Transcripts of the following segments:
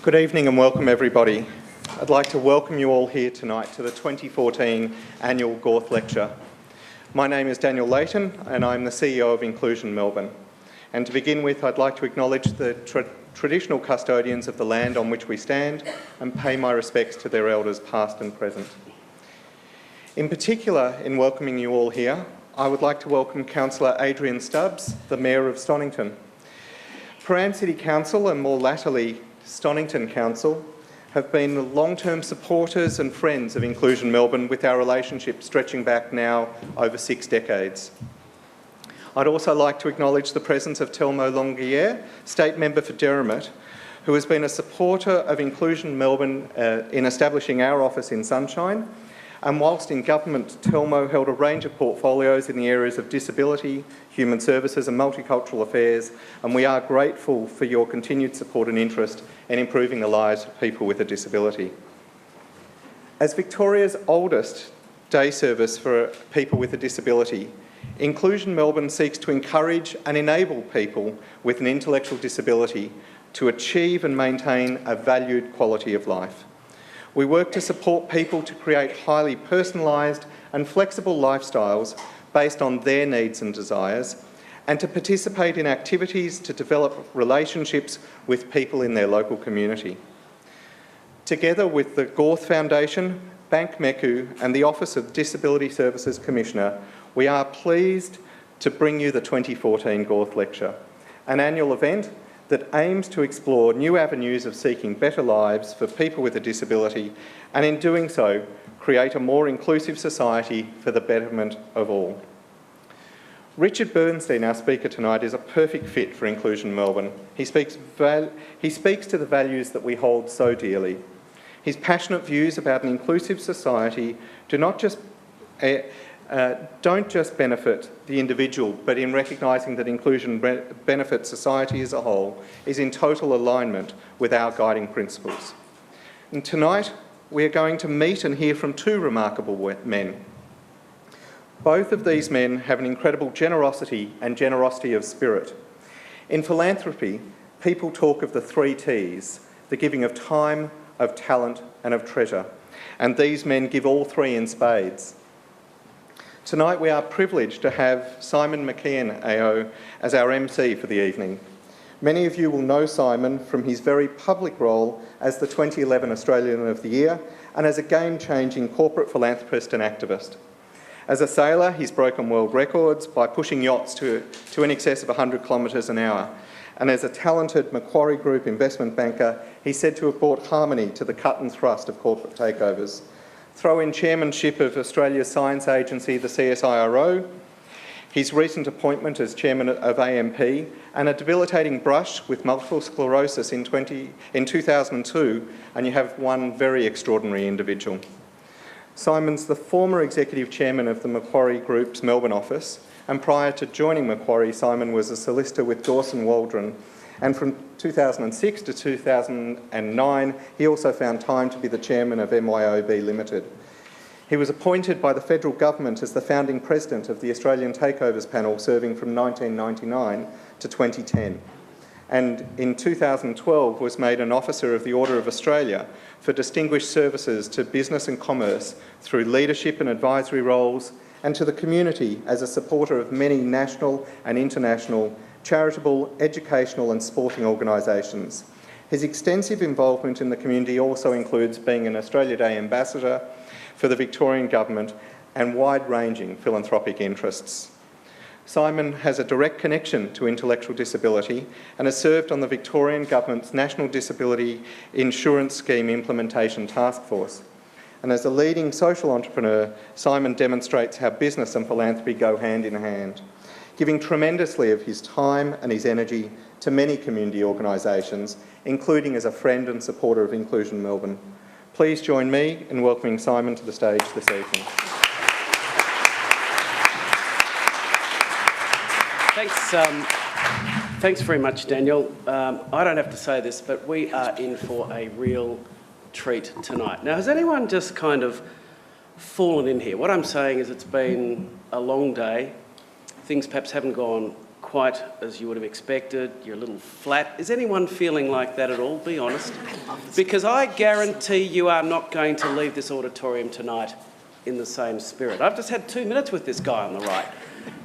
Good evening and welcome everybody. I'd like to welcome you all here tonight to the 2014 annual Gawith Lecture. My name is Daniel Layton and I'm the CEO of Inclusion Melbourne. And to begin with, I'd like to acknowledge the traditional custodians of the land on which we stand and pay my respects to their elders past and present. In particular, in welcoming you all here, I would like to welcome Councillor Adrian Stubbs, the Mayor of Stonington. Prahran City Council and more latterly Stonington Council have been long-term supporters and friends of Inclusion Melbourne, with our relationship stretching back now over 6 decades. I'd also like to acknowledge the presence of Telmo Longuier, State Member for Derrimut, who has been a supporter of Inclusion Melbourne in establishing our office in Sunshine. And whilst in government, Telmo held a range of portfolios in the areas of disability, human services and multicultural affairs, and we are grateful for your continued support and interest in improving the lives of people with a disability. As Victoria's oldest day service for people with a disability, Inclusion Melbourne seeks to encourage and enable people with an intellectual disability to achieve and maintain a valued quality of life. We work to support people to create highly personalised and flexible lifestyles based on their needs and desires, and to participate in activities to develop relationships with people in their local community. Together with the Gawith Foundation, Bank Meku and the Office of Disability Services Commissioner, we are pleased to bring you the 2014 Gawith Lecture, an annual event that aims to explore new avenues of seeking better lives for people with a disability, and in doing so, create a more inclusive society for the betterment of all. Richard Bernstein, our speaker tonight, is a perfect fit for Inclusion Melbourne. He speaks to the values that we hold so dearly. His passionate views about an inclusive society don't just benefit the individual, but in recognising that inclusion benefits society as a whole, is in total alignment with our guiding principles. And tonight, we are going to meet and hear from 2 remarkable men. Both of these men have an incredible generosity of spirit. In philanthropy, people talk of the 3 T's, the giving of time, of talent and of treasure. And these men give all 3 in spades. Tonight we are privileged to have Simon McKeon AO as our MC for the evening. Many of you will know Simon from his very public role as the 2011 Australian of the Year and as a game-changing corporate philanthropist and activist. As a sailor, he's broken world records by pushing yachts to in excess of 100 kilometres an hour. And as a talented Macquarie Group investment banker, he's said to have brought harmony to the cut and thrust of corporate takeovers. Throw in chairmanship of Australia's science agency, the CSIRO, his recent appointment as chairman of AMP, and a debilitating brush with multiple sclerosis in 2002, and you have one very extraordinary individual. Simon's the former executive chairman of the Macquarie Group's Melbourne office, and prior to joining Macquarie, Simon was a solicitor with Dawson Waldron, and from 2006 to 2009, he also found time to be the chairman of MYOB Limited. He was appointed by the federal government as the founding president of the Australian Takeovers Panel, serving from 1999 to 2010. And in 2012 was made an Officer of the Order of Australia for distinguished services to business and commerce through leadership and advisory roles, and to the community as a supporter of many national and international charitable, educational and sporting organisations. His extensive involvement in the community also includes being an Australia Day Ambassador for the Victorian Government and wide-ranging philanthropic interests. Simon has a direct connection to intellectual disability and has served on the Victorian Government's National Disability Insurance Scheme Implementation Task Force. And as a leading social entrepreneur, Simon demonstrates how business and philanthropy go hand in hand, giving tremendously of his time and his energy to many community organisations, including as a friend and supporter of Inclusion Melbourne. Please join me in welcoming Simon to the stage this evening. Thanks very much, Daniel. I don't have to say this, but we are in for a real treat tonight. Now, has anyone just kind of fallen in here? What I'm saying is it's been a long day. Things perhaps haven't gone quite as you would have expected. You're a little flat. Is anyone feeling like that at all? Be honest. Because I guarantee you are not going to leave this auditorium tonight in the same spirit. I've just had 2 minutes with this guy on the right,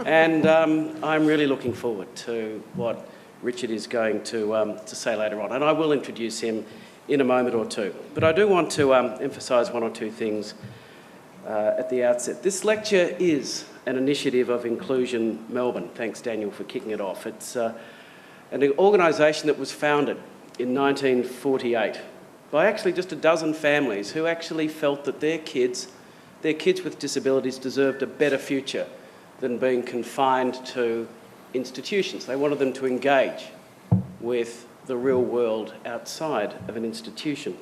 and I'm really looking forward to what Richard is going to say later on, and I will introduce him in a moment or two. But I do want to emphasise one or two things at the outset. This lecture is an initiative of Inclusion Melbourne. Thanks, Daniel, for kicking it off. It's an organisation that was founded in 1948 by actually just a dozen families who actually felt that their kids with disabilities deserved a better future than being confined to institutions. They wanted them to engage with the real world outside of an institution.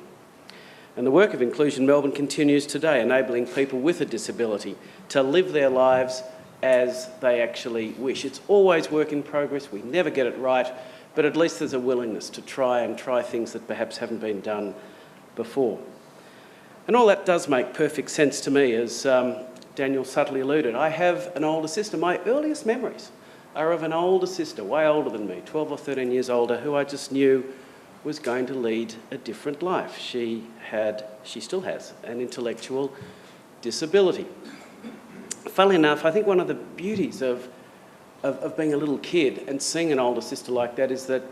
And the work of Inclusion Melbourne continues today, enabling people with a disability to live their lives as they actually wish. It's always work in progress. We never get it right, but at least there's a willingness to try things that perhaps haven't been done before. And all that does make perfect sense to me, as Daniel subtly alluded. I have an older sister. My earliest memories are of an older sister, way older than me, 12 or 13 years older, who I just knew was going to lead a different life. She still has, an intellectual disability. Funnily enough, I think one of the beauties of being a little kid and seeing an older sister like that is that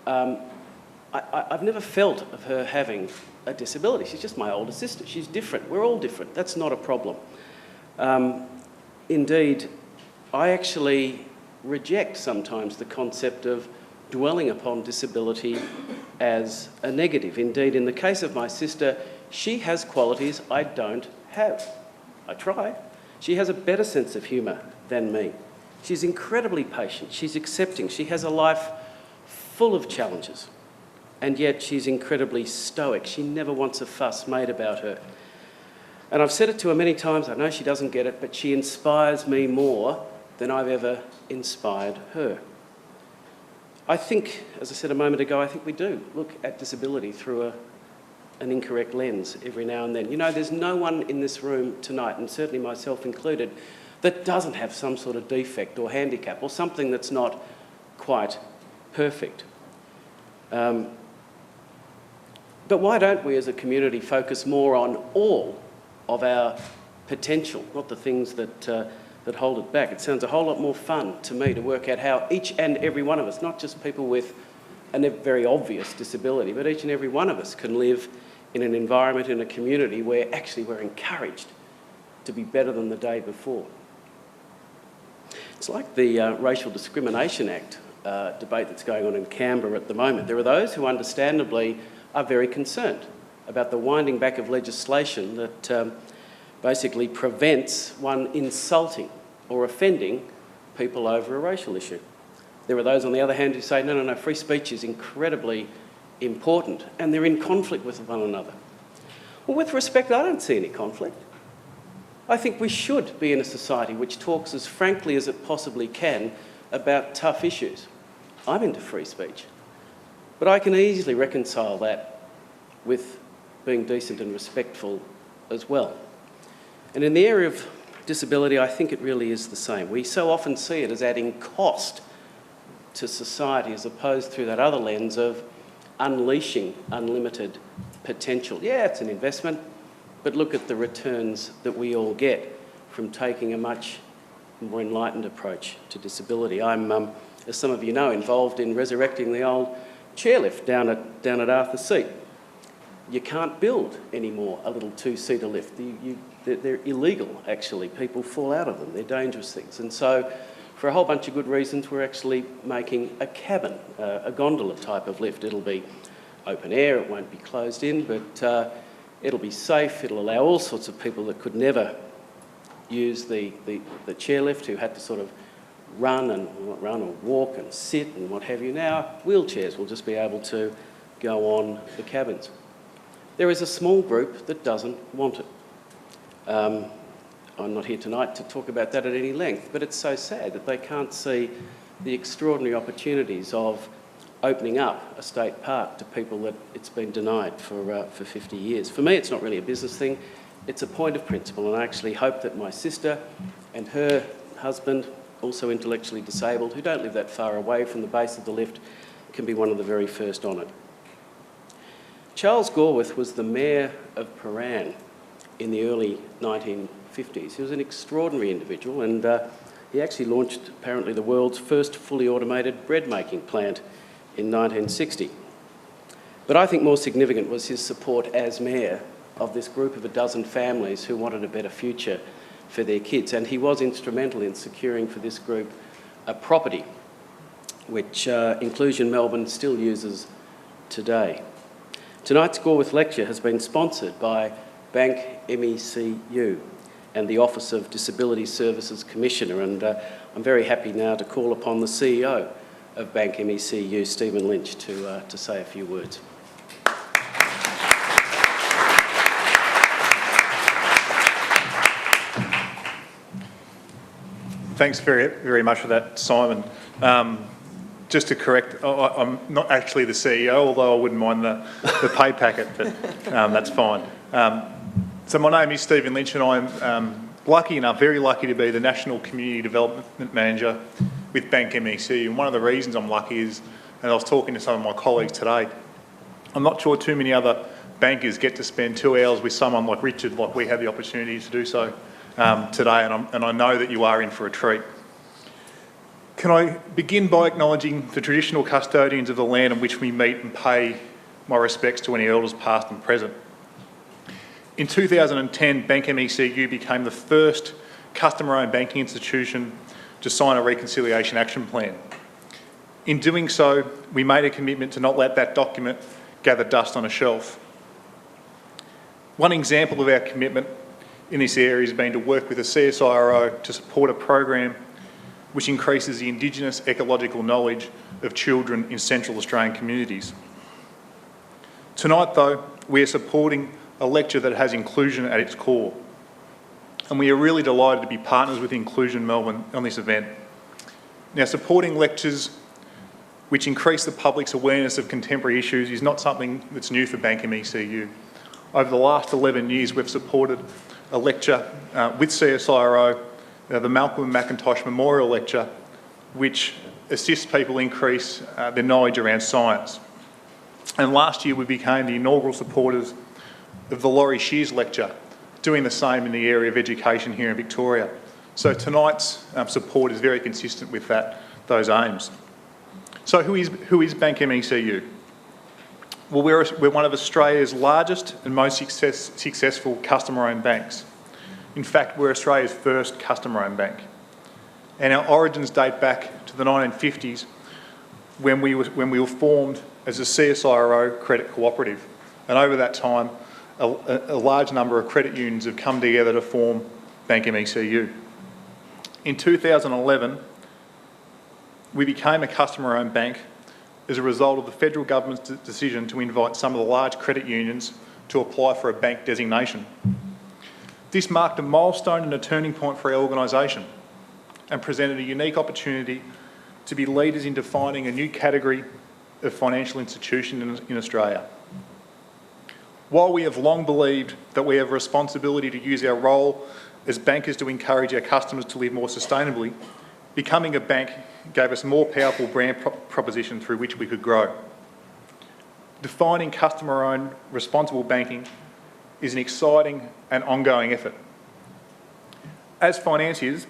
I've never felt of her having a disability. She's just my older sister. She's different. We're all different. That's not a problem. Indeed, I actually reject sometimes the concept of dwelling upon disability as a negative. Indeed, in the case of my sister, she has qualities I don't have. I try. She has a better sense of humour than me. She's incredibly patient. She's accepting. She has a life full of challenges. And yet she's incredibly stoic. She never wants a fuss made about her. And I've said it to her many times. I know she doesn't get it, but she inspires me more than I've ever inspired her. I think, as I said a moment ago, I think we do look at disability through an incorrect lens every now and then. You know, there's no one in this room tonight, and certainly myself included, that doesn't have some sort of defect or handicap or something that's not quite perfect. But why don't we as a community focus more on all of our potential, not the things that hold it back? It sounds a whole lot more fun to me to work out how each and every one of us, not just people with a very obvious disability, but each and every one of us can live in an environment, in a community where actually we're encouraged to be better than the day before. It's like the Racial Discrimination Act debate that's going on in Canberra at the moment. There are those who understandably are very concerned about the winding back of legislation that basically prevents one insulting or offending people over a racial issue. There are those, on the other hand, who say, no, free speech is incredibly important, and they're in conflict with one another. Well, with respect, I don't see any conflict. I think we should be in a society which talks as frankly as it possibly can about tough issues. I'm into free speech, but I can easily reconcile that with being decent and respectful as well. And in the area of disability, I think it really is the same. We so often see it as adding cost to society as opposed through that other lens of unleashing unlimited potential. Yeah, it's an investment, but look at the returns that we all get from taking a much more enlightened approach to disability. I'm, as some of you know, involved in resurrecting the old chairlift down at Arthur Seat. You can't build anymore a little two-seater lift. They're illegal, actually. People fall out of them. They're dangerous things. And so, for a whole bunch of good reasons, we're actually making a cabin, a gondola type of lift. It'll be open air, it won't be closed in, but it'll be safe. It'll allow all sorts of people that could never use the chairlift, who had to sort of run or walk and sit and what have you. Now, wheelchairs will just be able to go on the cabins. There is a small group that doesn't want it. I'm not here tonight to talk about that at any length, but it's so sad that they can't see the extraordinary opportunities of opening up a state park to people that it's been denied for 50 years. For me, it's not really a business thing. It's a point of principle, and I actually hope that my sister and her husband also intellectually disabled, who don't live that far away from the base of the lift, can be one of the very first on it. Charles Gawith was the mayor of Paran in the early 1950s. He was an extraordinary individual, and he actually launched apparently the world's first fully automated bread making plant in 1960. But I think more significant was his support as mayor of this group of a dozen families who wanted a better future for their kids, and he was instrumental in securing for this group a property which Inclusion Melbourne still uses today. Tonight's Gawith lecture has been sponsored by Bank MECU and the Office of Disability Services Commissioner, and I'm very happy now to call upon the CEO of Bank MECU, Stephen Lynch, to say a few words. Thanks very, very much for that, Simon. Just to correct, I'm not actually the CEO, although I wouldn't mind the pay packet, but that's fine. So my name is Stephen Lynch, and I'm very lucky to be the National Community Development Manager with Bank MEC. And one of the reasons I'm lucky is, and I was talking to some of my colleagues today, I'm not sure too many other bankers get to spend 2 hours with someone like Richard, like we have the opportunity to do so today, and I know that you are in for a treat. Can I begin by acknowledging the traditional custodians of the land on which we meet and pay my respects to any elders past and present. In 2010, Bank MECU became the first customer-owned banking institution to sign a reconciliation action plan. In doing so, we made a commitment to not let that document gather dust on a shelf. One example of our commitment in this area has been to work with the CSIRO to support a program which increases the Indigenous ecological knowledge of children in Central Australian communities. Tonight, though, we are supporting a lecture that has inclusion at its core, and we are really delighted to be partners with Inclusion Melbourne on this event. Now, supporting lectures which increase the public's awareness of contemporary issues is not something that's new for Bank MECU. Over the last 11 years, we've supported a lecture with CSIRO, the Malcolm McIntosh Memorial Lecture, which assists people increase their knowledge around science. And last year we became the inaugural supporters of the Laurie Shears Lecture, doing the same in the area of education here in Victoria. So tonight's support is very consistent with those aims. So who is Bank MECU? Well, we're one of Australia's largest and most successful customer-owned banks. In fact, we're Australia's first customer-owned bank. And our origins date back to the 1950s when we were formed as a CSIRO credit cooperative. And over that time, a large number of credit unions have come together to form Bank MECU. In 2011, we became a customer-owned bank as a result of the federal government's decision to invite some of the large credit unions to apply for a bank designation. This marked a milestone and a turning point for our organisation and presented a unique opportunity to be leaders in defining a new category of financial institution in Australia. While we have long believed that we have a responsibility to use our role as bankers to encourage our customers to live more sustainably, becoming a bank gave us a more powerful brand proposition through which we could grow. Defining customer-owned responsible banking is an exciting and ongoing effort. As financiers,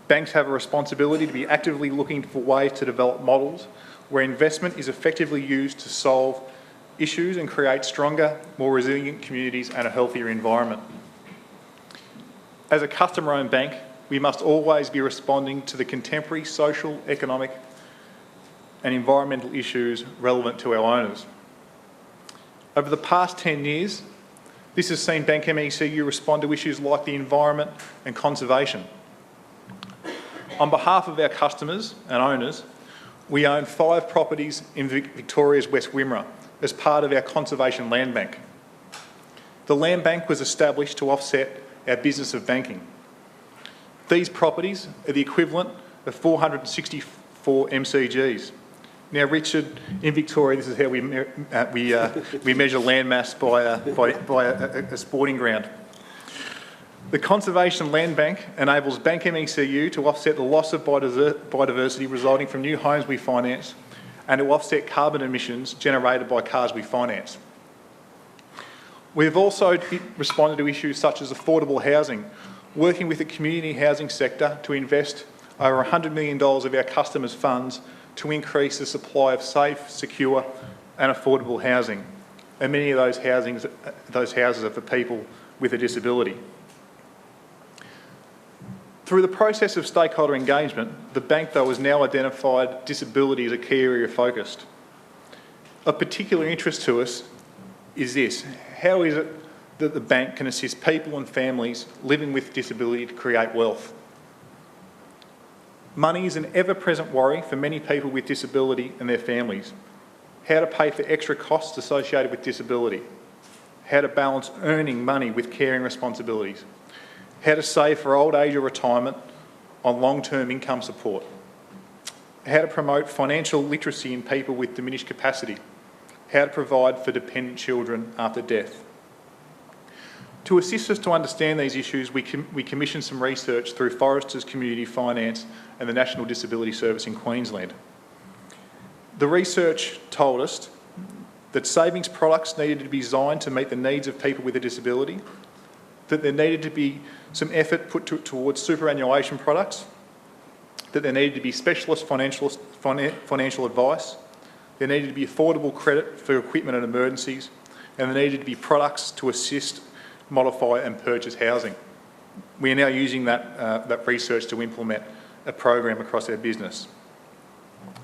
banks have a responsibility to be actively looking for ways to develop models where investment is effectively used to solve issues and create stronger, more resilient communities and a healthier environment. As a customer-owned bank, we must always be responding to the contemporary social, economic and environmental issues relevant to our owners. Over the past 10 years, this has seen Bank MECU respond to issues like the environment and conservation. On behalf of our customers and owners, we own 5 properties in Victoria's West Wimmera as part of our conservation land bank. The land bank was established to offset our business of banking. These properties are the equivalent of 464 MCGs. Now, Richard, in Victoria, this is how we measure land mass by a sporting ground. The Conservation Land Bank enables Bank MECU to offset the loss of biodiversity resulting from new homes we finance and to offset carbon emissions generated by cars we finance. We have also responded to issues such as affordable housing, working with the community housing sector to invest over $100 million of our customers' funds to increase the supply of safe, secure and affordable housing. And many of those houses are for people with a disability. Through the process of stakeholder engagement, the bank, though, has now identified disability as a key area of focus. Of particular interest to us is this: how is it that the bank can assist people and families living with disability to create wealth? Money is an ever-present worry for many people with disability and their families. How to pay for extra costs associated with disability. How to balance earning money with caring responsibilities. How to save for old age or retirement on long-term income support. How to promote financial literacy in people with diminished capacity. How to provide for dependent children after death. To assist us to understand these issues, we commissioned some research through Foresters Community Finance and the National Disability Service in Queensland. The research told us that savings products needed to be designed to meet the needs of people with a disability, that there needed to be some effort put towards superannuation products, that there needed to be specialist financial advice, there needed to be affordable credit for equipment and emergencies, and there needed to be products to assist, modify and purchase housing. We are now using that research to implement a program across our business.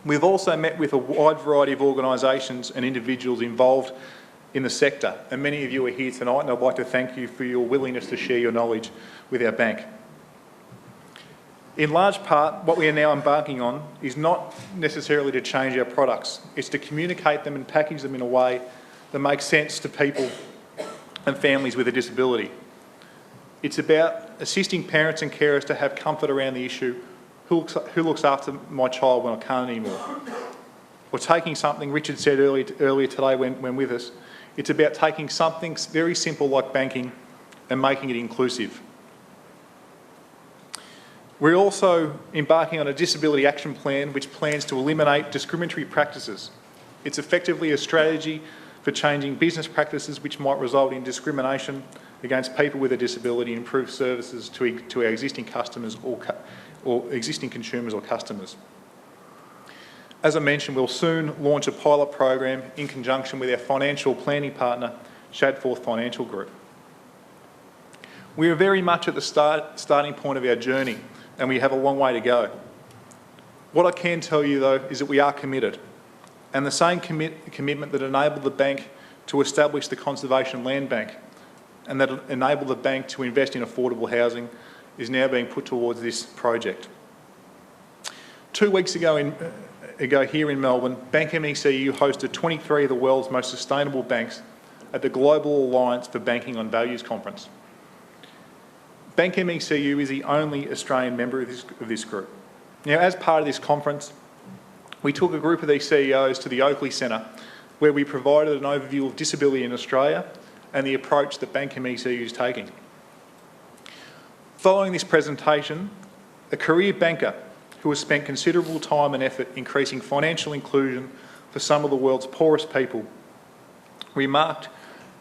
We've also met with a wide variety of organisations and individuals involved in the sector, and many of you are here tonight, and I'd like to thank you for your willingness to share your knowledge with our bank. In large part, what we are now embarking on is not necessarily to change our products, it's to communicate them and package them in a way that makes sense to people and families with a disability. It's about assisting parents and carers to have comfort around the issue: who looks after my child when I can't anymore? Or taking something Richard said earlier today when with us, it's about taking something very simple like banking and making it inclusive. We're also embarking on a disability action plan which plans to eliminate discriminatory practices. It's effectively a strategy for changing business practices which might result in discrimination against people with a disability and improve services to our existing customers or existing consumers or customers. As I mentioned, we'll soon launch a pilot program in conjunction with our financial planning partner, Shadforth Financial Group. We are very much at the starting point of our journey, and we have a long way to go. What I can tell you, though, is that we are committed, and the same commitment that enabled the bank to establish the Conservation Land Bank and that enabled the bank to invest in affordable housing is now being put towards this project. 2 weeks ago here in Melbourne, Bank MECU hosted 23 of the world's most sustainable banks at the Global Alliance for Banking on Values conference. Bank MECU is the only Australian member of this group. Now, as part of this conference, we took a group of these CEOs to the Oakley Centre, where we provided an overview of disability in Australia and the approach that Bank MECU is taking. Following this presentation, a career banker who has spent considerable time and effort increasing financial inclusion for some of the world's poorest people, remarked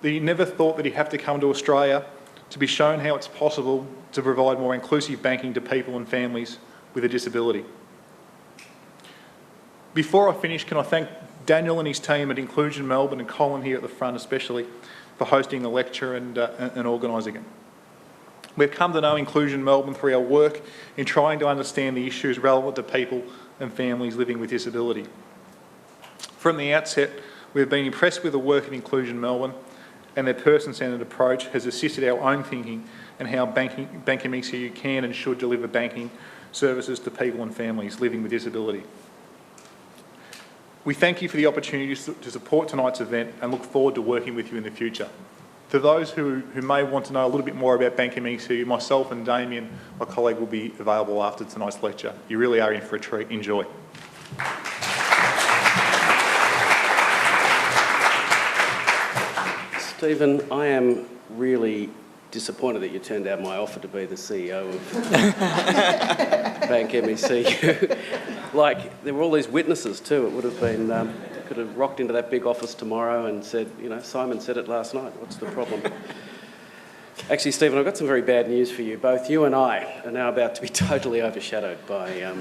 that he never thought that he'd have to come to Australia to be shown how it's possible to provide more inclusive banking to people and families with a disability. Before I finish, can I thank Daniel and his team at Inclusion Melbourne and Colin here at the front especially for hosting the lecture and organising it. We've come to know Inclusion Melbourne through our work in trying to understand the issues relevant to people and families living with disability. From the outset, we've been impressed with the work of Inclusion Melbourne, and their person-centred approach has assisted our own thinking and how Bank MECU can and should deliver banking services to people and families living with disability. We thank you for the opportunity to support tonight's event and look forward to working with you in the future. For those who may want to know a little bit more about Bank MECU, myself and Damien, my colleague, will be available after tonight's lecture. You really are in for a treat. Enjoy. Stephen, I am really disappointed that you turned down my offer to be the CEO of Bank MECU. Like, there were all these witnesses too. It would have been, could have rocked into that big office tomorrow and said, you know, Simon said it last night, what's the problem? Actually, Stephen, I've got some very bad news for you. Both you and I are now about to be totally overshadowed by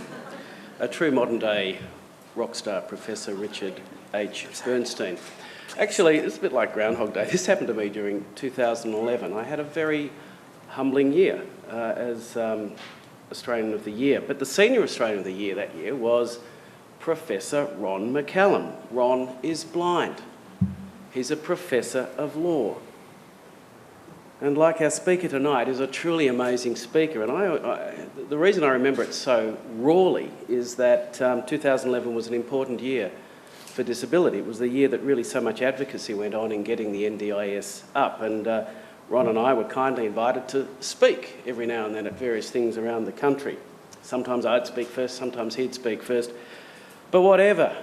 a true modern-day rock star, Professor Richard H. Bernstein. Actually, it's a bit like Groundhog Day. This happened to me during 2011. I had a very humbling year as Australian of the Year. But the Senior Australian of the Year that year was Professor Ron McCallum. Ron is blind. He's a professor of law. And like our speaker tonight, is a truly amazing speaker. And the reason I remember it so rawly is that 2011 was an important year for disability. It was the year that really so much advocacy went on in getting the NDIS up. And Ron and I were kindly invited to speak every now and then at various things around the country. Sometimes I'd speak first, sometimes he'd speak first. But whatever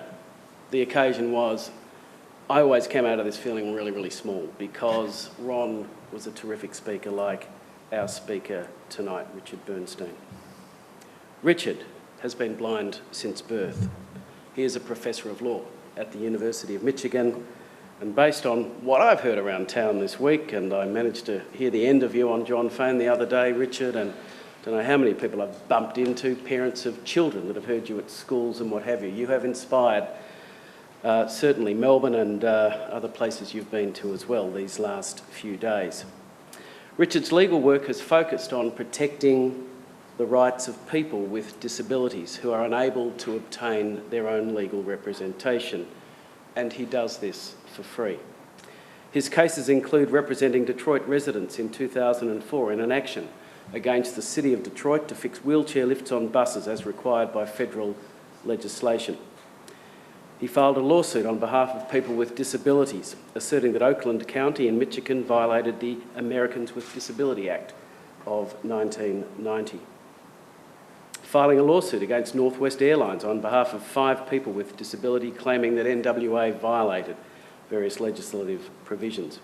the occasion was, I always came out of this feeling really, really small because Ron was a terrific speaker like our speaker tonight, Richard Bernstein. Richard has been blind since birth. He is a professor of law at the University of Michigan, and based on what I've heard around town this week, and I managed to hear the end of you on John Fane the other day, Richard, and I don't know how many people I've bumped into, parents of children that have heard you at schools and what have you. You have inspired certainly Melbourne and other places you've been to as well these last few days. Richard's legal work has focused on protecting the rights of people with disabilities who are unable to obtain their own legal representation, and he does this for free. His cases include representing Detroit residents in 2004 in an action against the City of Detroit to fix wheelchair lifts on buses as required by federal legislation. He filed a lawsuit on behalf of people with disabilities, asserting that Oakland County in Michigan violated the Americans with Disability Act of 1990. Filing a lawsuit against Northwest Airlines on behalf of 5 people with disability, claiming that NWA violated various legislative provisions.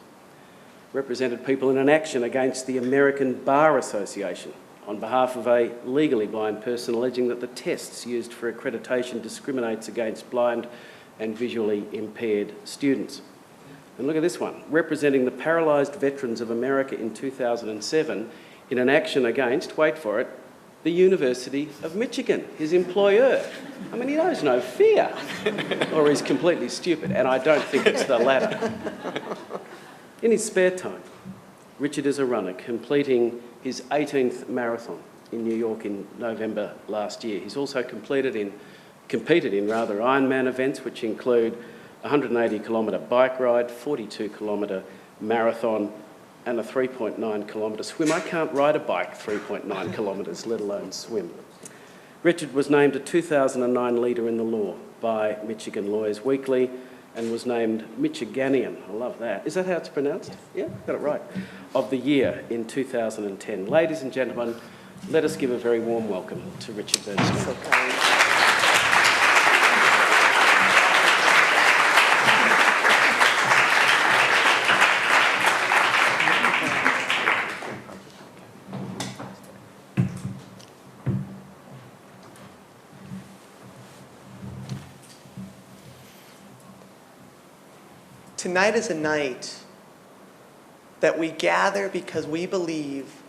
Represented people in an action against the American Bar Association on behalf of a legally blind person, alleging that the tests used for accreditation discriminates against blind and visually impaired students. And look at this one, representing the Paralysed Veterans of America in 2007 in an action against, wait for it, the University of Michigan, his employer. I mean, he knows no fear, or he's completely stupid, and I don't think it's the latter. In his spare time, Richard is a runner, completing his 18th marathon in New York in November last year. He's also competed in Ironman events, which include a 180-kilometre bike ride, 42-kilometre marathon, and a 3.9-kilometre swim. I can't ride a bike 3.9 kilometres, let alone swim. Richard was named a 2009 Leader in the Law by Michigan Lawyers Weekly and was named Michiganian, I love that. Is that how it's pronounced? Yeah, got it right. Of the Year in 2010. Ladies and gentlemen, let us give a very warm welcome to Richard Bernstein. Tonight is a night that we gather because we believe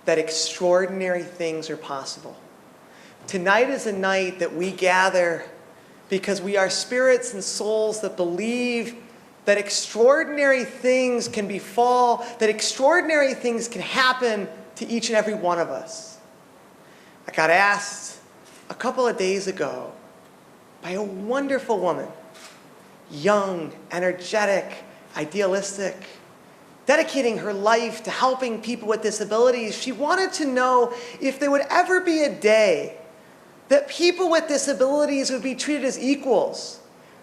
that extraordinary things are possible. Tonight is a night that we gather because we are spirits and souls that believe that extraordinary things can befall, that extraordinary things can happen to each and every one of us. I got asked a couple of days ago by a wonderful woman, young, energetic, idealistic, dedicating her life to helping people with disabilities. She wanted to know if there would ever be a day that people with disabilities would be treated as equals.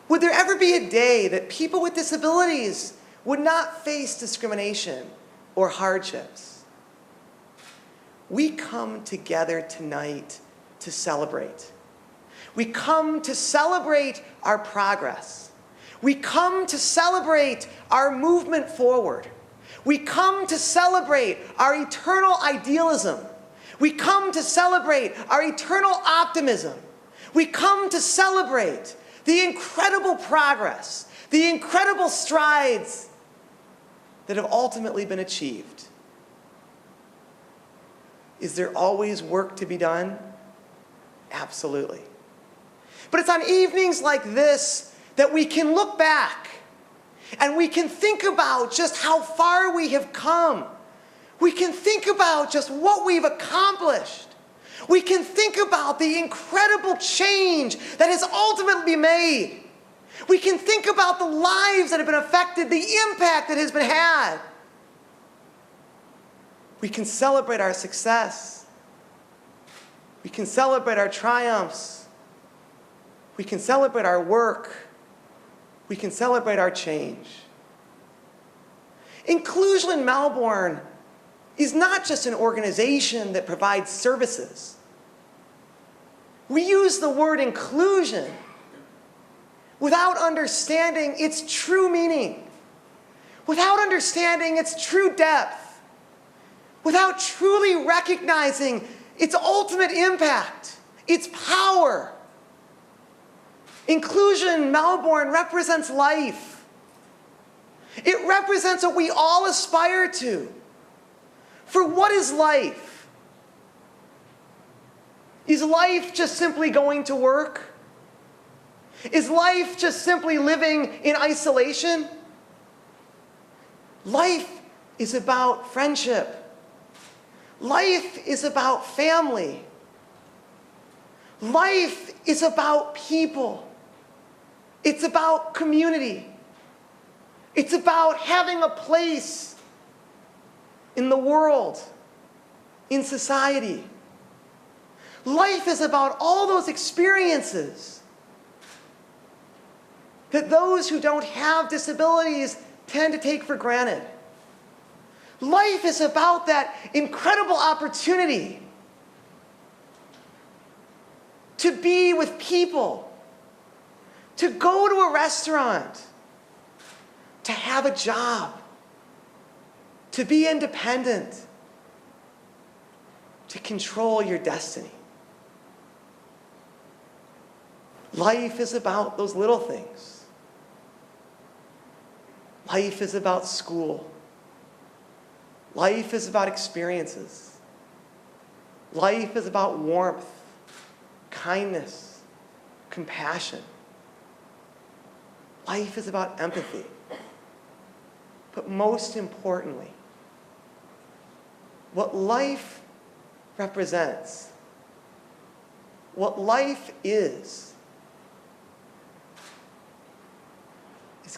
Would there ever be a day that people with disabilities would not face discrimination or hardships? We come together tonight to celebrate. We come to celebrate our progress. We come to celebrate our movement forward. We come to celebrate our eternal idealism. We come to celebrate our eternal optimism. We come to celebrate the incredible progress, the incredible strides that have ultimately been achieved. Is there always work to be done? Absolutely. But it's on evenings like this that we can look back and we can think about just how far we have come. We can think about just what we've accomplished. We can think about the incredible change that has ultimately been made. We can think about the lives that have been affected, the impact that has been had. We can celebrate our success. We can celebrate our triumphs. We can celebrate our work. We can celebrate our change. Inclusion in Melbourne is not just an organization that provides services. We use the word inclusion without understanding its true meaning, without understanding its true depth, without truly recognizing its ultimate impact, its power. Inclusion in Melbourne represents life. It represents what we all aspire to. For what is life? Is life just simply going to work? Is life just simply living in isolation? Life is about friendship. Life is about family. Life is about people. It's about community. It's about having a place in the world, in society. Life is about all those experiences that those who don't have disabilities tend to take for granted. Life is about that incredible opportunity to be with people, to go to a restaurant, to have a job, to be independent, to control your destiny. Life is about those little things. Life is about school. Life is about experiences. Life is about warmth, kindness, compassion. Life is about empathy. But most importantly, what life represents, what life is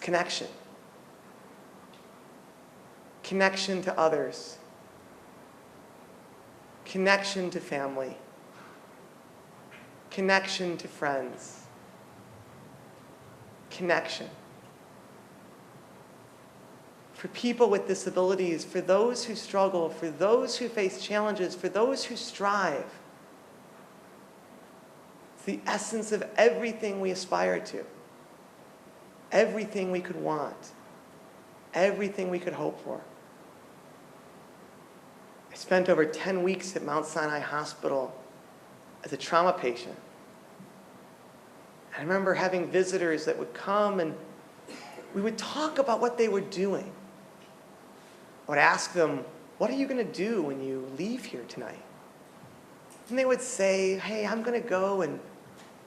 connection. Connection to others. Connection to family. Connection to friends. Connection. For people with disabilities, for those who struggle, for those who face challenges, for those who strive, it's the essence of everything we aspire to. Everything we could want. Everything we could hope for. I spent over 10 weeks at Mount Sinai Hospital as a trauma patient. I remember having visitors that would come and we would talk about what they were doing. I would ask them, what are you going to do when you leave here tonight? And they would say, hey, I'm going to go and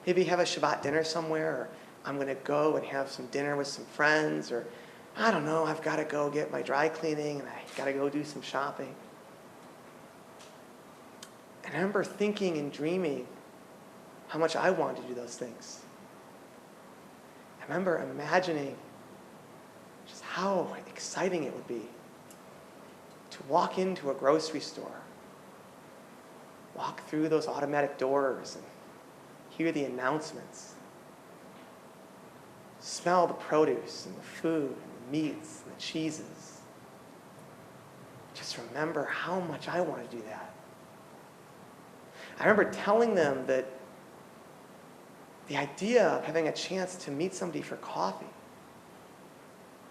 maybe have a Shabbat dinner somewhere, or I'm going to go and have some dinner with some friends, or I don't know, I've got to go get my dry cleaning and I've got to go do some shopping. And I remember thinking and dreaming how much I wanted to do those things. I remember imagining just how exciting it would be to walk into a grocery store, walk through those automatic doors and hear the announcements, smell the produce and the food and the meats and the cheeses. Just remember how much I want to do that. I remember telling them that the idea of having a chance to meet somebody for coffee,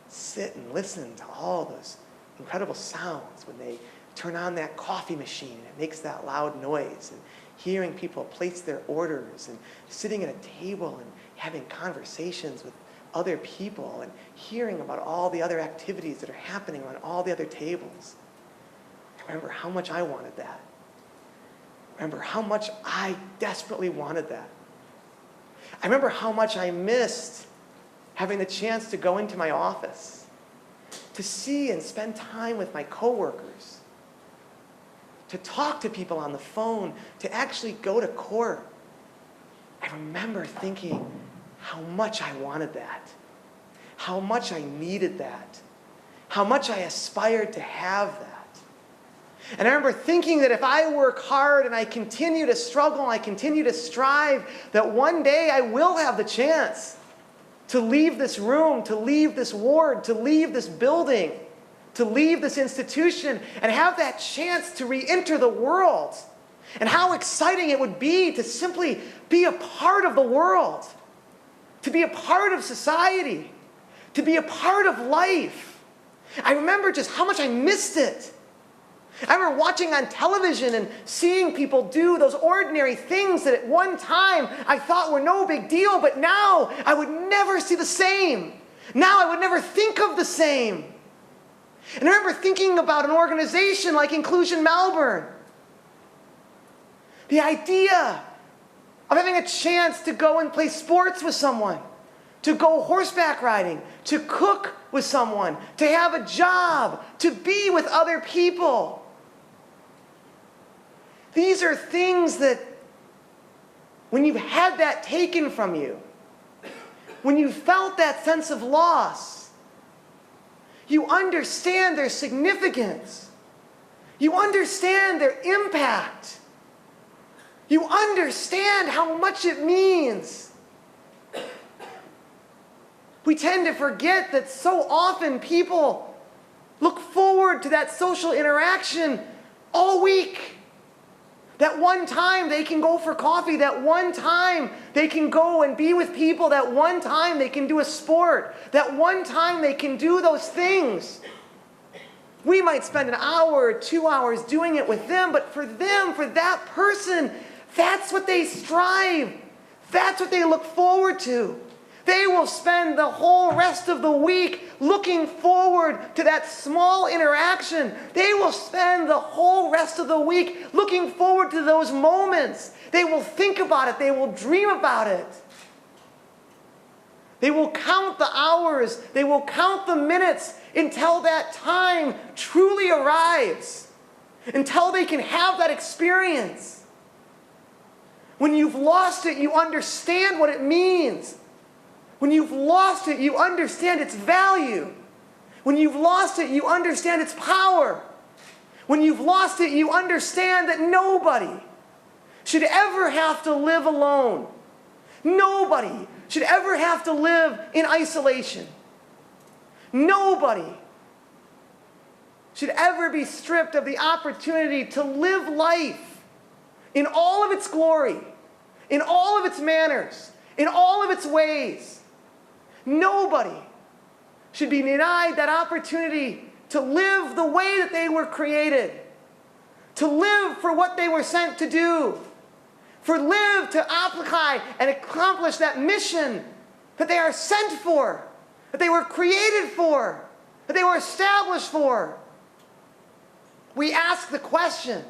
sit and listen to all those incredible sounds when they turn on that coffee machine and it makes that loud noise, and hearing people place their orders and sitting at a table and having conversations with other people and hearing about all the other activities that are happening on all the other tables. I remember how much I wanted that. I remember how much I desperately wanted that. I remember how much I missed having the chance to go into my office, to see and spend time with my coworkers, to talk to people on the phone, to actually go to court. I remember thinking how much I wanted that, how much I needed that, how much I aspired to have that. And I remember thinking that if I work hard and I continue to struggle and I continue to strive, that one day I will have the chance to leave this room, to leave this ward, to leave this building, to leave this institution, and have that chance to re-enter the world. And how exciting it would be to simply be a part of the world, to be a part of society, to be a part of life. I remember just how much I missed it. I remember watching on television and seeing people do those ordinary things that at one time I thought were no big deal, but now I would never see the same. Now I would never think of the same. And I remember thinking about an organization like Inclusion Melbourne. The idea of having a chance to go and play sports with someone, to go horseback riding, to cook with someone, to have a job, to be with other people. These are things that, when you've had that taken from you, when you felt that sense of loss, you understand their significance. You understand their impact. You understand how much it means. We tend to forget that so often people look forward to that social interaction all week. That one time they can go for coffee, that one time they can go and be with people, that one time they can do a sport, that one time they can do those things. We might spend an hour or 2 hours doing it with them, but for them, for that person, that's what they strive. That's what they look forward to. They will spend the whole rest of the week looking forward to that small interaction. They will spend the whole rest of the week looking forward to those moments. They will think about it. They will dream about it. They will count the hours. They will count the minutes until that time truly arrives, until they can have that experience. When you've lost it, you understand what it means. When you've lost it, you understand its value. When you've lost it, you understand its power. When you've lost it, you understand that nobody should ever have to live alone. Nobody should ever have to live in isolation. Nobody should ever be stripped of the opportunity to live life in all of its glory, in all of its manners, in all of its ways. Nobody should be denied that opportunity to live the way that they were created, to live for what they were sent to do, for live to apply and accomplish that mission that they are sent for, that they were created for, that they were established for. We ask the question,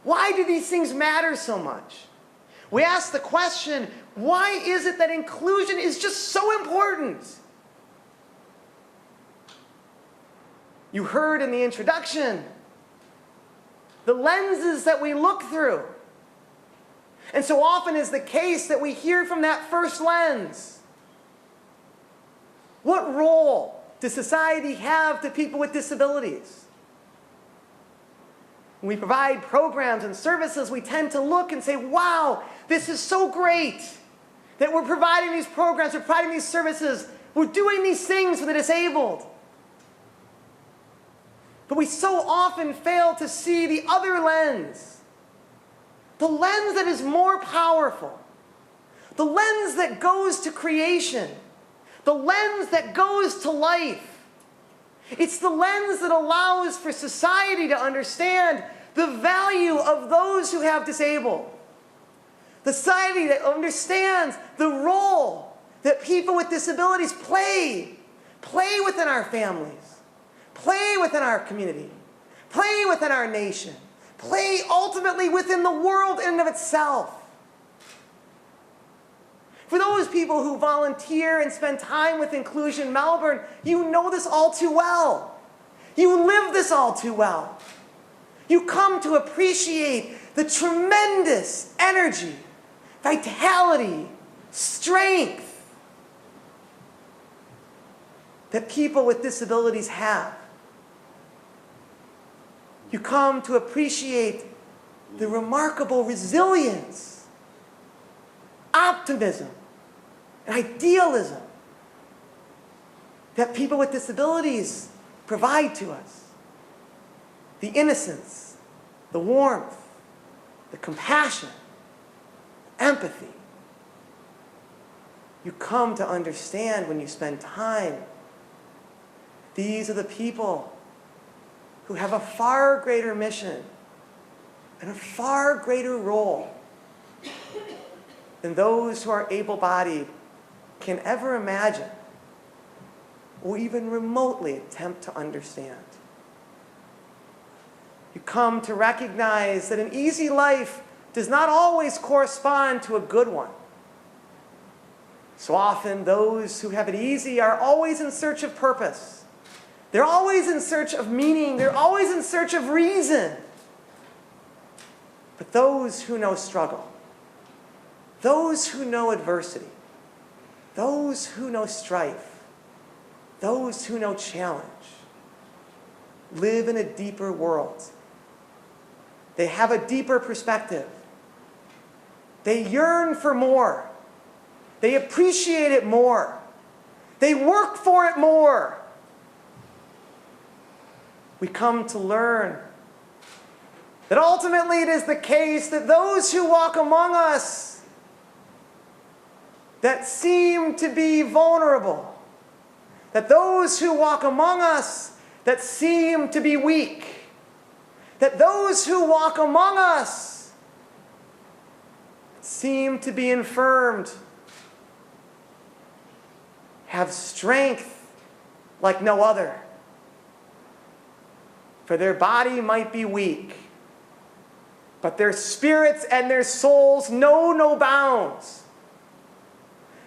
why do these things matter so much? We ask the question, why is it that inclusion is just so important? You heard in the introduction the lenses that we look through. And so often is the case that we hear from that first lens. What role does society have to people with disabilities? When we provide programs and services, we tend to look and say, wow, this is so great that we're providing these programs, we're providing these services, we're doing these things for the disabled. But we so often fail to see the other lens, the lens that is more powerful, the lens that goes to creation, the lens that goes to life, It's the lens that allows for society to understand the value of those who have disabled. The society that understands the role that people with disabilities play within our families, play within our community, play within our nation, play ultimately within the world in and of itself. For those people who volunteer and spend time with Inclusion Melbourne, you know this all too well. You live this all too well. You come to appreciate the tremendous energy, vitality, strength that people with disabilities have. You come to appreciate the remarkable resilience, optimism, and idealism that people with disabilities provide to us. The innocence, the warmth, the compassion, empathy. You come to understand when you spend time. These are the people who have a far greater mission and a far greater role than those who are able-bodied can ever imagine or even remotely attempt to understand. You come to recognize that an easy life does not always correspond to a good one. So often, those who have it easy are always in search of purpose. They're always in search of meaning. They're always in search of reason. But those who know struggle, those who know adversity, those who know strife, those who know challenge, live in a deeper world. They have a deeper perspective. They yearn for more. They appreciate it more. They work for it more. We come to learn that ultimately it is the case that those who walk among us that seem to be vulnerable, that those who walk among us that seem to be weak, that those who walk among us seem to be infirmed, have strength like no other. For their body might be weak, but their spirits and their souls know no bounds.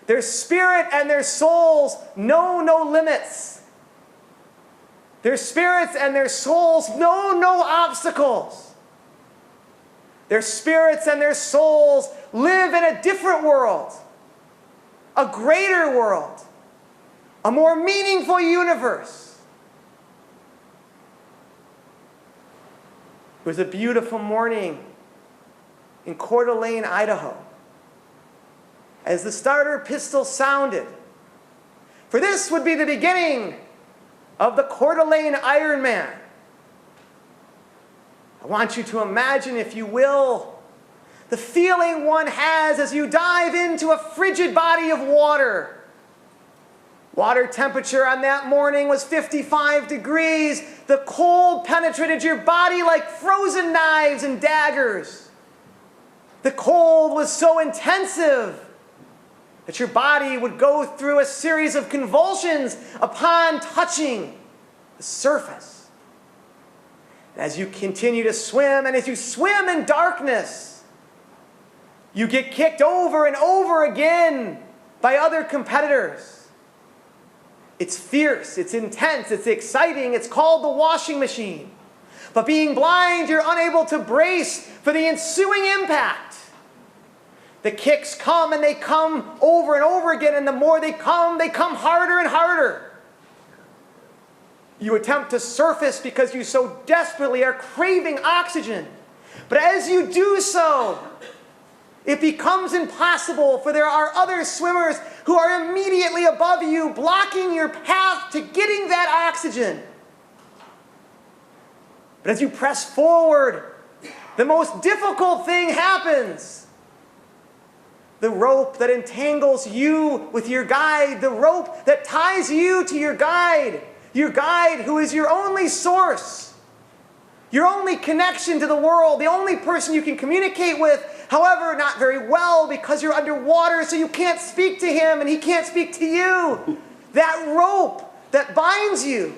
Their spirit and their souls know no limits. Their spirits and their souls know no obstacles. Their spirits and their souls live in a different world, a greater world, a more meaningful universe. It was a beautiful morning in Coeur d'Alene, Idaho, as the starter pistol sounded. For this would be the beginning of the Coeur d'Alene Ironman. I want you to imagine, if you will, the feeling one has as you dive into a frigid body of water. Water temperature on that morning was 55 degrees. The cold penetrated your body like frozen knives and daggers. The cold was so intensive that your body would go through a series of convulsions upon touching the surface. As you continue to swim, and as you swim in darkness, you get kicked over and over again by other competitors. It's fierce, it's intense, it's exciting, it's called the washing machine. But being blind, you're unable to brace for the ensuing impact. The kicks come and they come over and over again, and the more they come harder and harder. You attempt to surface because you so desperately are craving oxygen. But as you do so, it becomes impossible, for there are other swimmers who are immediately above you, blocking your path to getting that oxygen. But as you press forward, the most difficult thing happens. The rope that entangles you with your guide, the rope that ties you to your guide, Your guide who is your only source, your only connection to the world, the only person you can communicate with, however, not very well because you're underwater, so you can't speak to him and he can't speak to you. That rope that binds you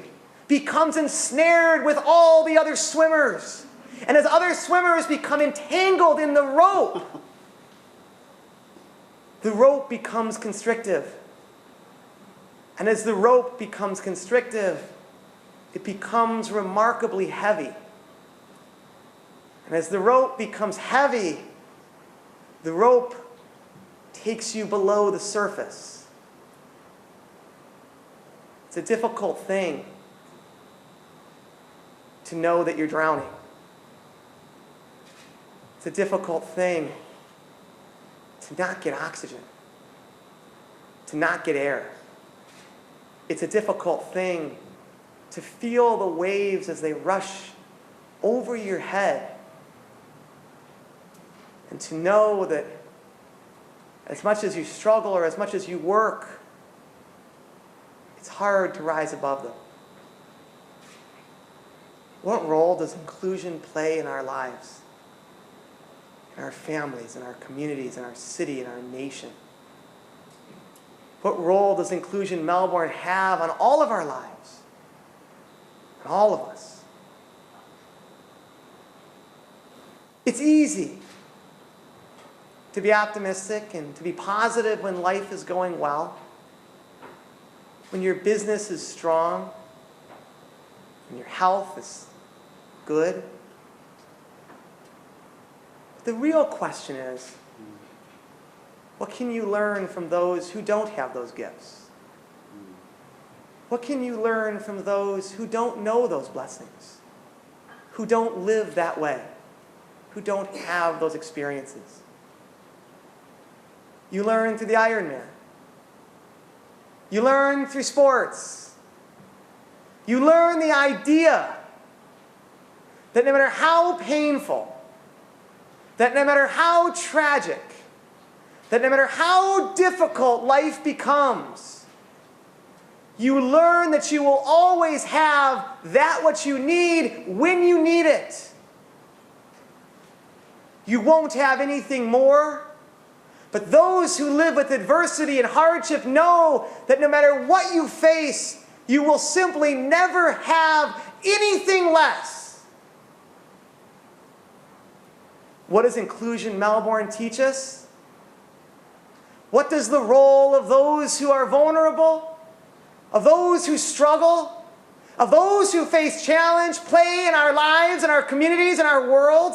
becomes ensnared with all the other swimmers. And as other swimmers become entangled in the rope becomes constrictive. And as the rope becomes constrictive, it becomes remarkably heavy. And as the rope becomes heavy, the rope takes you below the surface. It's a difficult thing to know that you're drowning. It's a difficult thing to not get oxygen, to not get air. It's a difficult thing to feel the waves as they rush over your head, and to know that as much as you struggle or as much as you work, it's hard to rise above them. What role does inclusion play in our lives, in our families, in our communities, in our city, in our nation? What role does Inclusion Melbourne have on all of our lives, on all of us? It's easy to be optimistic and to be positive when life is going well, when your business is strong, when your health is good. But the real question is, what can you learn from those who don't have those gifts? What can you learn from those who don't know those blessings, who don't live that way, who don't have those experiences? You learn through the Ironman. You learn through sports. You learn the idea that no matter how painful, that no matter how tragic, that no matter how difficult life becomes, you learn that you will always have that what you need when you need it. You won't have anything more, but those who live with adversity and hardship know that no matter what you face, you will simply never have anything less. What does Inclusion Melbourne teach us? What does the role of those who are vulnerable, of those who struggle, of those who face challenge play in our lives, in our communities, in our world?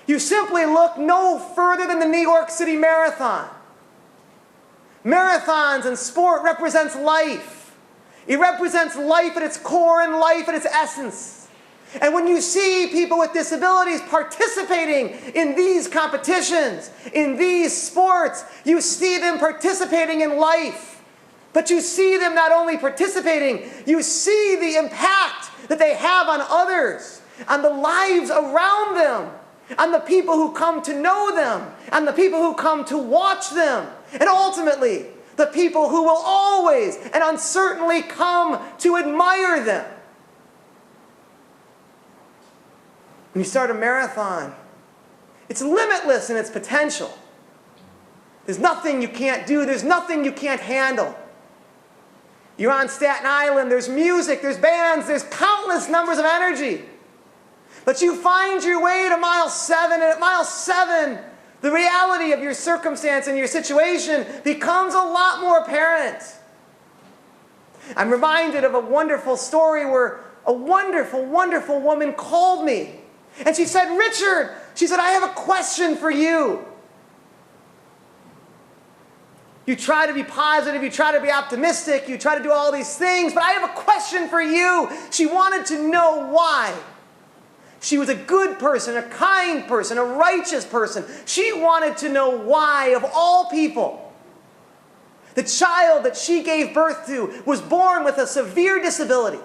You simply look no further than the New York City Marathon. Marathons and sport represents life. It represents life at its core and life at its essence. And when you see people with disabilities participating in these competitions, in these sports, you see them participating in life. But you see them not only participating, you see the impact that they have on others, on the lives around them, on the people who come to know them, on the people who come to watch them, and ultimately, the people who will always and uncertainly come to admire them. When you start a marathon, it's limitless in its potential. There's nothing you can't do. There's nothing you can't handle. You're on Staten Island. There's music. There's bands. There's countless numbers of energy. But you find your way to mile 7, and at mile 7, the reality of your circumstance and your situation becomes a lot more apparent. I'm reminded of a wonderful story where a wonderful, wonderful woman called me. And she said, "Richard," she said, "I have a question for you. You try to be positive, you try to be optimistic, you try to do all these things, but I have a question for you." She wanted to know why. She was a good person, a kind person, a righteous person. She wanted to know why, of all people, the child that she gave birth to was born with a severe disability.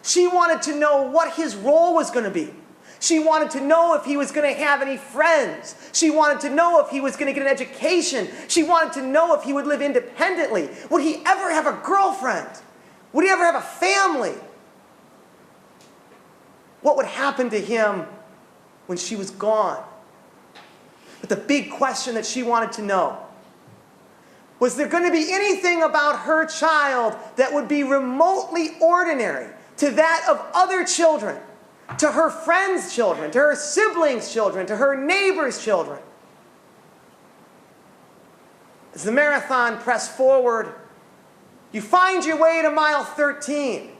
She wanted to know what his role was going to be. She wanted to know if he was going to have any friends. She wanted to know if he was going to get an education. She wanted to know if he would live independently. Would he ever have a girlfriend? Would he ever have a family? What would happen to him when she was gone? But the big question that she wanted to know, was there going to be anything about her child that would be remotely ordinary to that of other children, to her friends' children, to her siblings' children, to her neighbors' children? As the marathon pressed forward, you find your way to mile 13.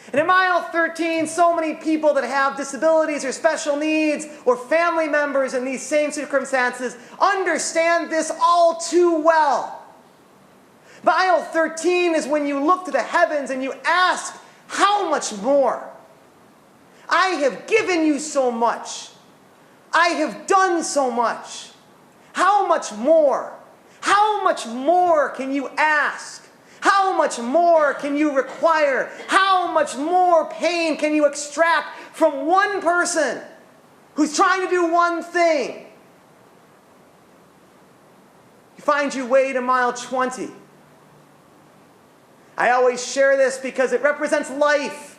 And at mile 13, so many people that have disabilities or special needs or family members in these same circumstances understand this all too well. Mile 13 is when you look to the heavens and you ask, how much more? I have given you so much. I have done so much. How much more? How much more can you ask? How much more can you require? How much more pain can you extract from one person who's trying to do one thing? You find your way to mile 20. I always share this because it represents life.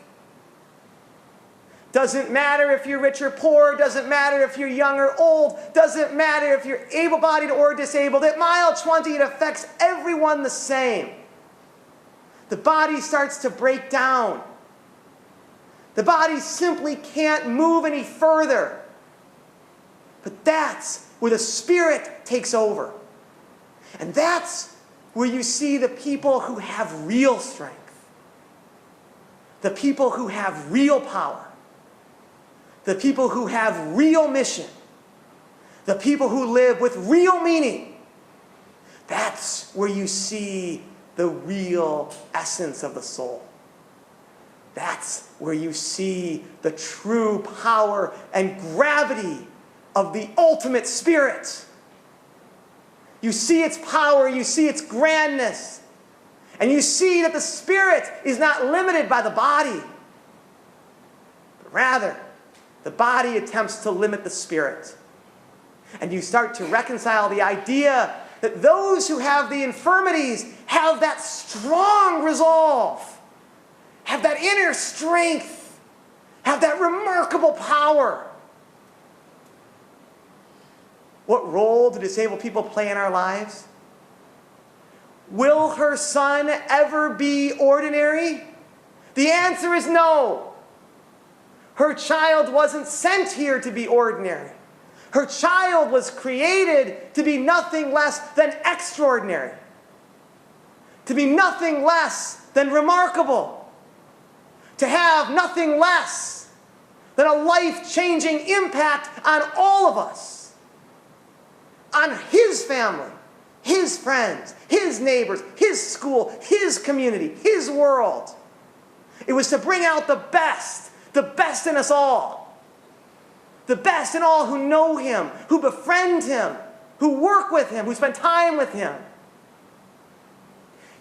Doesn't matter if you're rich or poor, doesn't matter if you're young or old, doesn't matter if you're able-bodied or disabled. At mile 20, it affects everyone the same. The body starts to break down. The body simply can't move any further. But that's where the Spirit takes over. And that's where you see the people who have real strength. The people who have real power. The people who have real mission. The people who live with real meaning. That's where you see the real essence of the soul. That's where you see the true power and gravity of the ultimate Spirit. You see its power, you see its grandness, and you see that the Spirit is not limited by the body, but rather the body attempts to limit the Spirit. And you start to reconcile the idea that those who have the infirmities have that strong resolve, have that inner strength, have that remarkable power. What role do disabled people play in our lives? Will her son ever be ordinary? The answer is no. Her child wasn't sent here to be ordinary. Her child was created to be nothing less than extraordinary, to be nothing less than remarkable, to have nothing less than a life-changing impact on all of us, on his family, his friends, his neighbors, his school, his community, his world. It was to bring out the best in us all. The best in all who know him, who befriend him, who work with him, who spend time with him.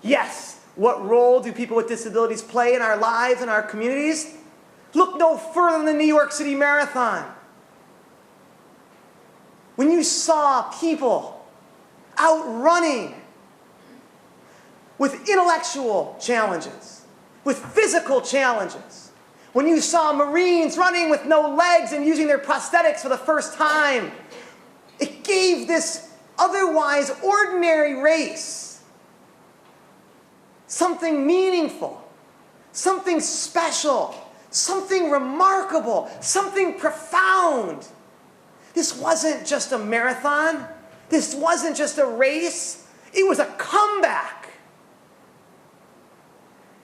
Yes, what role do people with disabilities play in our lives and our communities? Look no further than the New York City Marathon. When you saw people out running with intellectual challenges, with physical challenges, when you saw Marines running with no legs and using their prosthetics for the first time, it gave this otherwise ordinary race something meaningful, something special, something remarkable, something profound. This wasn't just a marathon. This wasn't just a race. It was a comeback.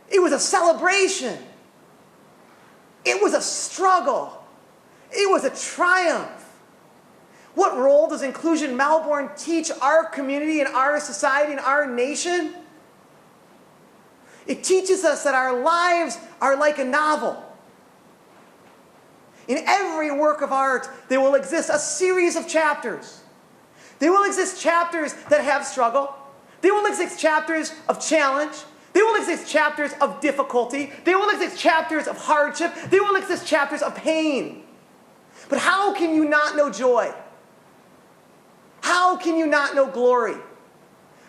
It was a celebration. It was a struggle. It was a triumph. What role does Inclusion Melbourne teach our community and our society and our nation? It teaches us that our lives are like a novel. In every work of art, there will exist a series of chapters. There will exist chapters that have struggle. There will exist chapters of challenge. There will exist chapters of difficulty. There will exist chapters of hardship. There will exist chapters of pain. But how can you not know joy? How can you not know glory?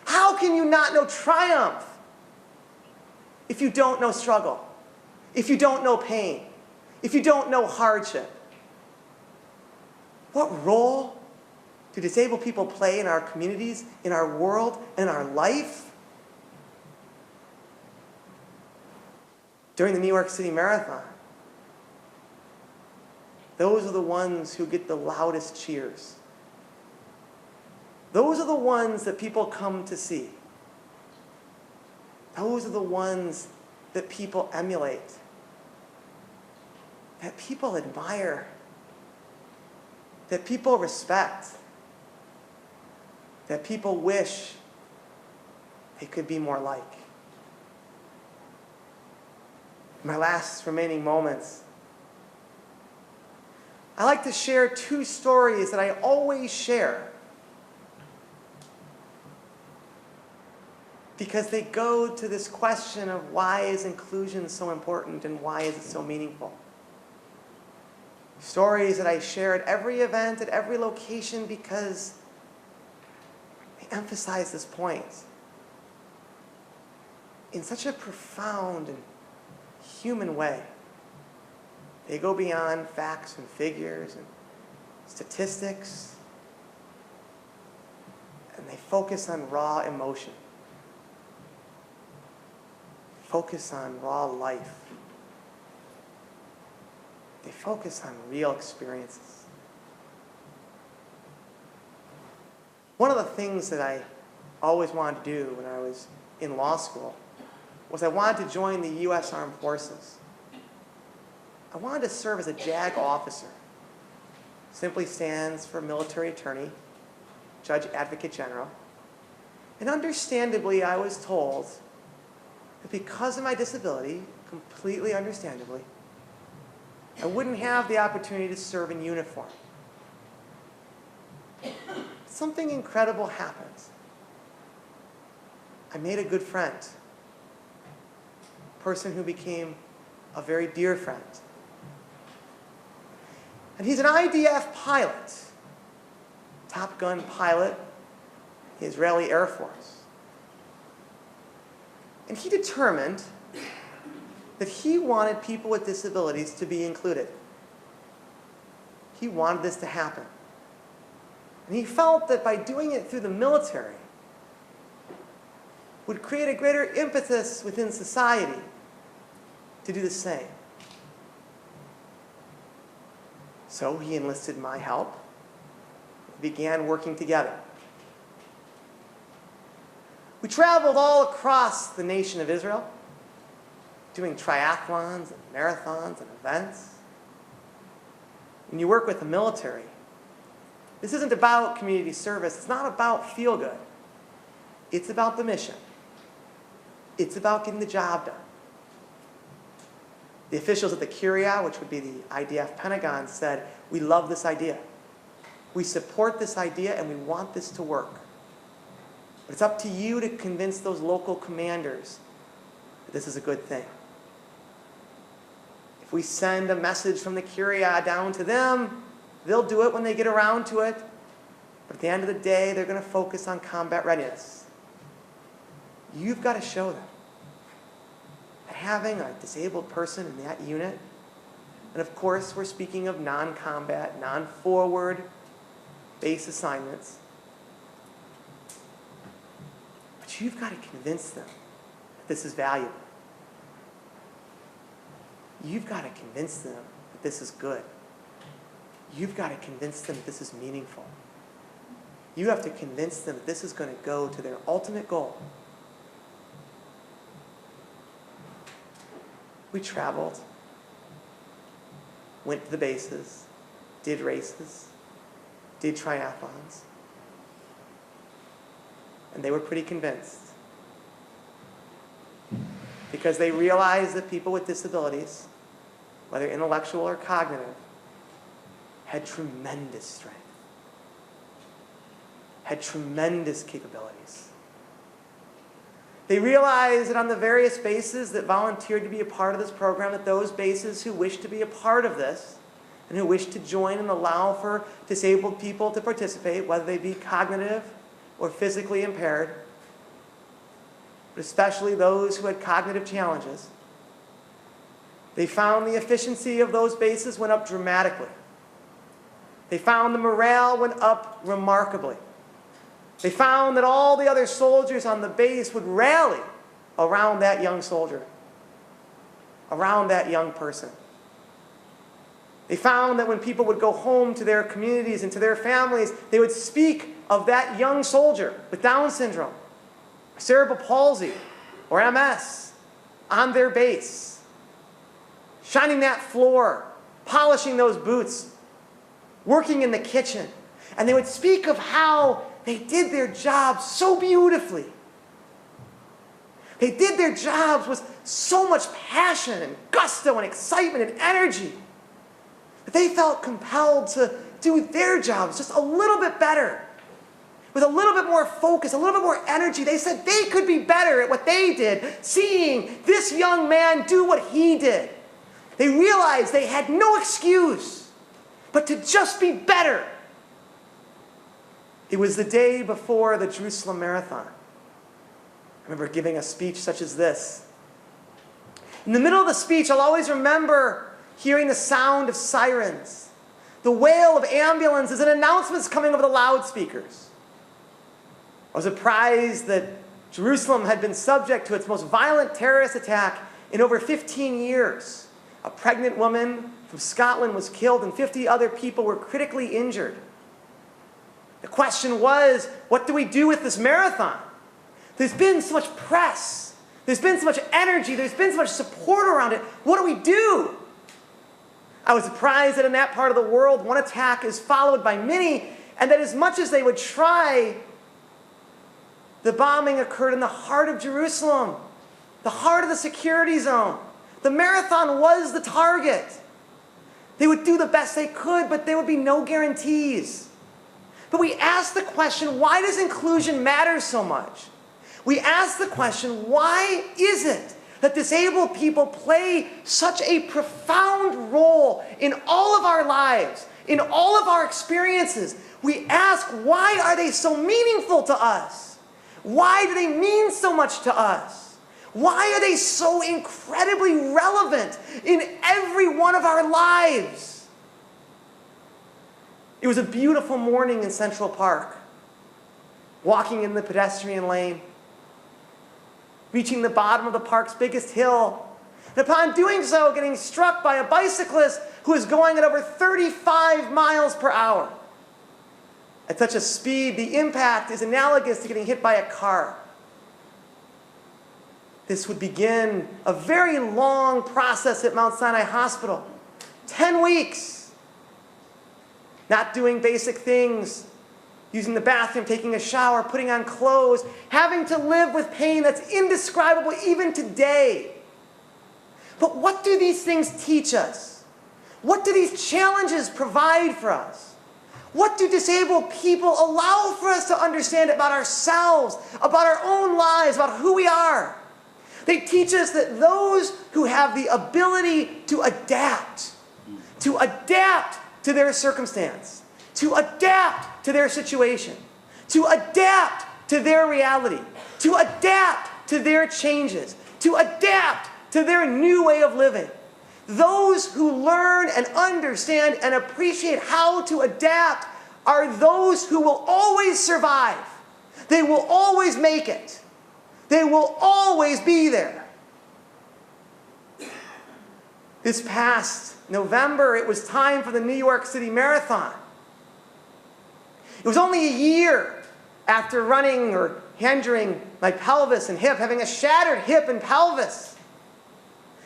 How can you not know triumph? if you don't know struggle, if you don't know pain, if you don't know hardship? What role do disabled people play in our communities, in our world, and in our life? During the New York City Marathon, those are the ones who get the loudest cheers. Those are the ones that people come to see. Those are the ones that people emulate, that people admire, that people respect, that people wish they could be more like. In my last remaining moments, I like to share two stories that I always share because they go to this question of why is inclusion so important and why is it so meaningful. Stories that I share at every event, at every location, because they emphasize this point in such a profound and human way. They go beyond facts and figures and statistics, and they focus on raw emotion, focus on raw life. They focus on real experiences. One of the things that I always wanted to do when I was in law school was I wanted to join the U.S. Armed Forces. I wanted to serve as a JAG officer. Simply stands for Military Attorney, Judge Advocate General. And understandably, I was told that because of my disability, completely understandably, I wouldn't have the opportunity to serve in uniform. Something incredible happened. I made a good friend, a person who became a very dear friend. And he's an IDF pilot, Top Gun pilot, the Israeli Air Force. And he determined that he wanted people with disabilities to be included. He wanted this to happen. And he felt that by doing it through the military would create a greater impetus within society to do the same. So he enlisted my help. We began working together. We traveled all across the nation of Israel, doing triathlons and marathons and events. When you work with the military, this isn't about community service. It's not about feel good. It's about the mission. It's about getting the job done. The officials at the Curia, which would be the IDF Pentagon, said, we love this idea. We support this idea and we want this to work. But it's up to you to convince those local commanders that this is a good thing. If we send a message from the Curia down to them, they'll do it when they get around to it. But at the end of the day, they're going to focus on combat readiness. You've got to show them that having a disabled person in that unit, and of course we're speaking of non-combat, non-forward base assignments, but you've got to convince them that this is valuable. You've got to convince them that this is good. You've got to convince them that this is meaningful. You have to convince them that this is going to go to their ultimate goal. We traveled, went to the bases, did races, did triathlons, and they were pretty convinced. Because they realized that people with disabilities, whether intellectual or cognitive, had tremendous strength, had tremendous capabilities. They realized that on the various bases that volunteered to be a part of this program, that those bases who wished to be a part of this and who wished to join and allow for disabled people to participate, whether they be cognitive or physically impaired, but especially those who had cognitive challenges, they found the efficiency of those bases went up dramatically. They found the morale went up remarkably. They found that all the other soldiers on the base would rally around that young soldier, around that young person. They found that when people would go home to their communities and to their families, they would speak of that young soldier with Down syndrome, cerebral palsy, or MS on their base, shining that floor, polishing those boots, working in the kitchen. And they would speak of how they did their jobs so beautifully. They did their jobs with so much passion and gusto and excitement and energy that they felt compelled to do their jobs just a little bit better, with a little bit more focus, a little bit more energy. They said they could be better at what they did, seeing this young man do what he did. They realized they had no excuse but to just be better. It was the day before the Jerusalem Marathon. I remember giving a speech such as this. In the middle of the speech, I'll always remember hearing the sound of sirens, the wail of ambulances, and announcements coming over the loudspeakers. I was apprised that Jerusalem had been subject to its most violent terrorist attack in over 15 years. A pregnant woman from Scotland was killed and 50 other people were critically injured. The question was, what do we do with this marathon? There's been so much press. There's been so much energy. There's been so much support around it. What do we do? I was surprised that in that part of the world, one attack is followed by many, and that as much as they would try, the bombing occurred in the heart of Jerusalem, the heart of the security zone. The marathon was the target. They would do the best they could, but there would be no guarantees. But we asked the question, why does inclusion matter so much? We asked the question, why is it that disabled people play such a profound role in all of our lives, in all of our experiences? We ask, why are they so meaningful to us? Why do they mean so much to us? Why are they so incredibly relevant in every one of our lives? It was a beautiful morning in Central Park, walking in the pedestrian lane, reaching the bottom of the park's biggest hill, and upon doing so, getting struck by a bicyclist who was going at over 35 miles per hour. At such a speed, the impact is analogous to getting hit by a car. This would begin a very long process at Mount Sinai Hospital. 10 weeks. Not doing basic things, using the bathroom, taking a shower, putting on clothes, having to live with pain that's indescribable even today. But what do these things teach us? What do these challenges provide for us? What do disabled people allow for us to understand about ourselves, about our own lives, about who we are? They teach us that those who have the ability to adapt to their circumstance, to adapt to their situation, to adapt to their reality, to adapt to their changes, to adapt to their new way of living. Those who learn and understand and appreciate how to adapt are those who will always survive. They will always make it. They will always be there. This past November, it was time for the New York City Marathon. It was only a year after running or injuring my pelvis and hip, having a shattered hip and pelvis.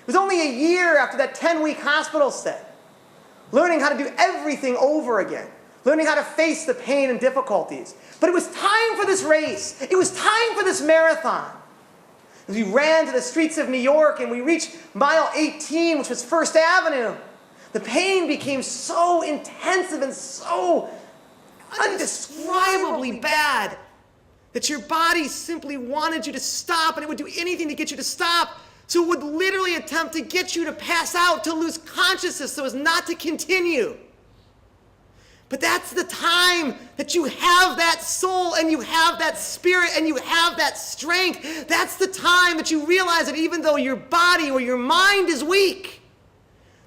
It was only a year after that 10-week hospital stay, learning how to do everything over again, learning how to face the pain and difficulties. But it was time for this race. It was time for this marathon. As we ran to the streets of New York and we reached mile 18, which was First Avenue, the pain became so intensive and so undescribably bad that your body simply wanted you to stop, and it would do anything to get you to stop. So it would literally attempt to get you to pass out, to lose consciousness so as not to continue. But that's the time that you have that soul and you have that spirit and you have that strength. That's the time that you realize that even though your body or your mind is weak,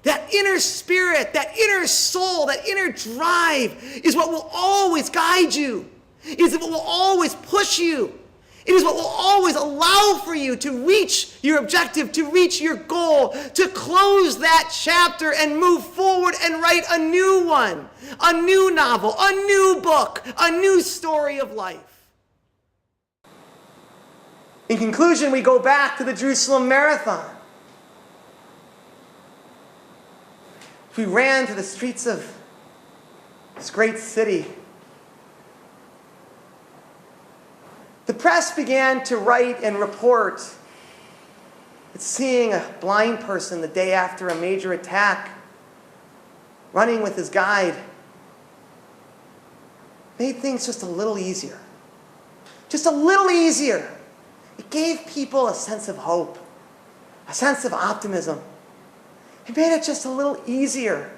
that inner spirit, that inner soul, that inner drive is what will always guide you, is what will always push you. It is what will always allow for you to reach your objective, to reach your goal, to close that chapter and move forward and write a new one, a new novel, a new book, a new story of life. In conclusion, we go back to the Jerusalem Marathon. We ran through the streets of this great city. The press began to write and report that seeing a blind person the day after a major attack running with his guide made things just a little easier. Just a little easier. It gave people a sense of hope, a sense of optimism. It made it just a little easier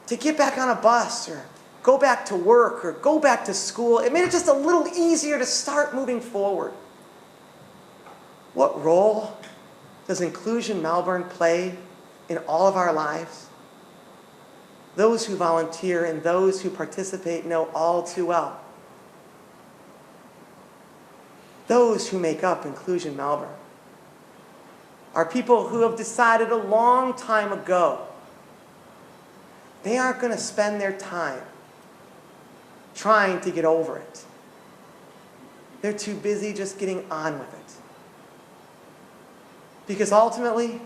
to get back on a bus or go back to work or go back to school. It made it just a little easier to start moving forward. What role does Inclusion Melbourne play in all of our lives? Those who volunteer and those who participate know all too well. Those who make up Inclusion Melbourne are people who have decided a long time ago they aren't going to spend their time trying to get over it. They're too busy just getting on with it. Because ultimately,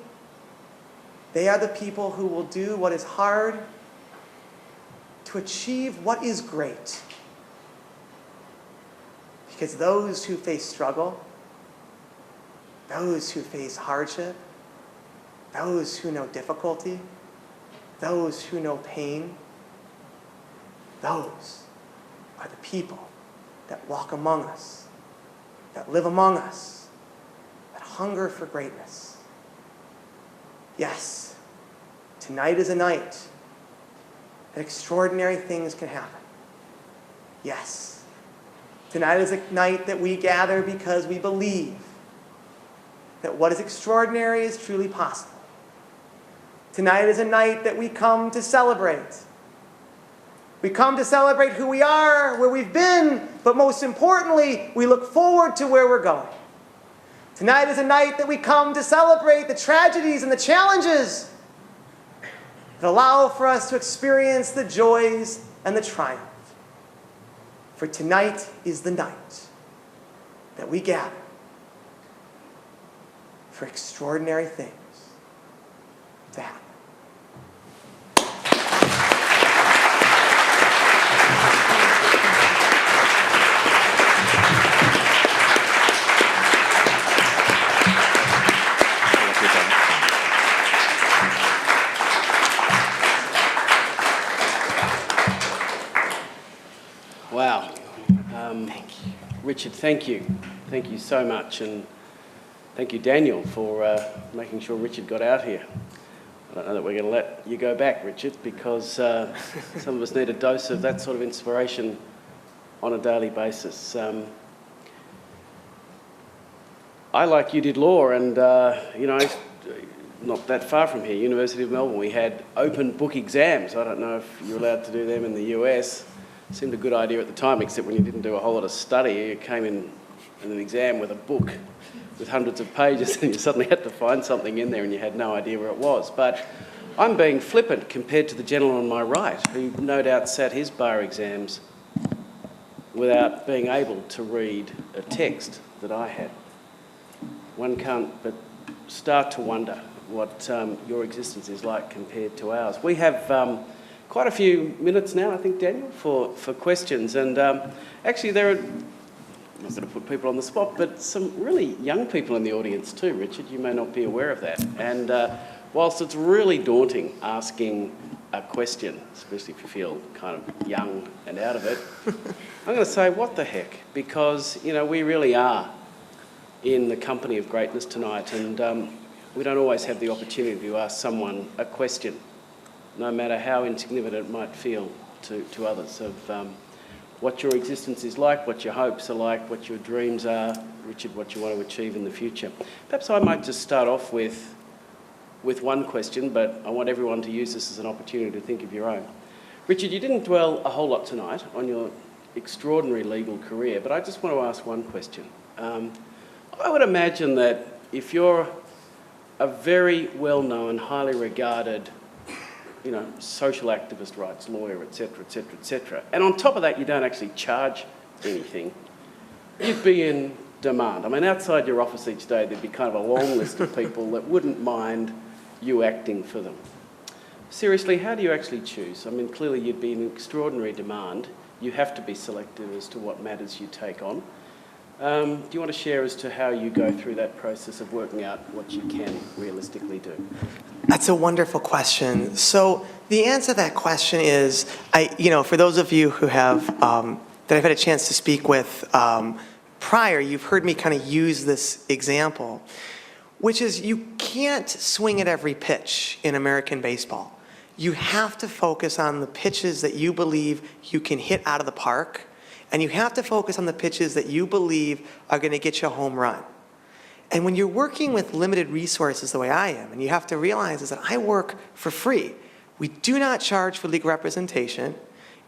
they are the people who will do what is hard to achieve what is great. Because those who face struggle, those who face hardship, those who know difficulty, those who know pain, those are the people that walk among us, that live among us, that hunger for greatness. Yes, tonight is a night that extraordinary things can happen. Yes, tonight is a night that we gather because we believe that what is extraordinary is truly possible. Tonight is a night that we come to celebrate. We come to celebrate who we are, where we've been, but most importantly, we look forward to where we're going. Tonight is a night that we come to celebrate the tragedies and the challenges that allow for us to experience the joys and the triumph. For tonight is the night that we gather for extraordinary things to happen. Wow. Richard, thank you. Thank you so much. And thank you, Daniel, for making sure Richard got out here. I don't know that we're going to let you go back, Richard, because some of us need a dose of that sort of inspiration on a daily basis. I, like you, did law, and, not that far from here, University of Melbourne, we had open book exams. I don't know if you're allowed to do them in the US. It seemed a good idea at the time, except when you didn't do a whole lot of study. You came in an exam with a book with hundreds of pages and you suddenly had to find something in there and you had no idea where it was. But I'm being flippant compared to the gentleman on my right, who no doubt sat his bar exams without being able to read a text that I had. One can't but start to wonder what your existence is like compared to ours. We have quite a few minutes now, I think, Daniel, for questions. And actually there are, I'm not going to put people on the spot, but some really young people in the audience too, Richard. You may not be aware of that. And whilst it's really daunting asking a question, especially if you feel kind of young and out of it, I'm going to say, what the heck? Because, we really are in the company of greatness tonight, and we don't always have the opportunity to ask someone a question. no matter how insignificant it might feel to others, of what your existence is like, what your hopes are like, what your dreams are, Richard, what you want to achieve in the future. Perhaps I might just start off with one question, but I want everyone to use this as an opportunity to think of your own. Richard, you didn't dwell a whole lot tonight on your extraordinary legal career, but I just want to ask one question. I would imagine that if you're a very well-known, highly regarded, social activist, rights lawyer, etc., etc., etc., and on top of that you don't actually charge anything, you'd be in demand. I mean, outside your office each day there'd be kind of a long list of people that wouldn't mind you acting for them. Seriously, how do you actually choose? I mean, clearly you'd be in extraordinary demand. You have to be selective as to what matters you take on. Do you want to share as to how you go through that process of working out what you can realistically do? That's a wonderful question. So the answer to that question is, for those of you who have, that I've had a chance to speak with prior, you've heard me kind of use this example, which is you can't swing at every pitch in American baseball. You have to focus on the pitches that you believe you can hit out of the park, and you have to focus on the pitches that you believe are going to get you a home run. And when you're working with limited resources the way I am, and you have to realize is that I work for free. We do not charge for legal representation,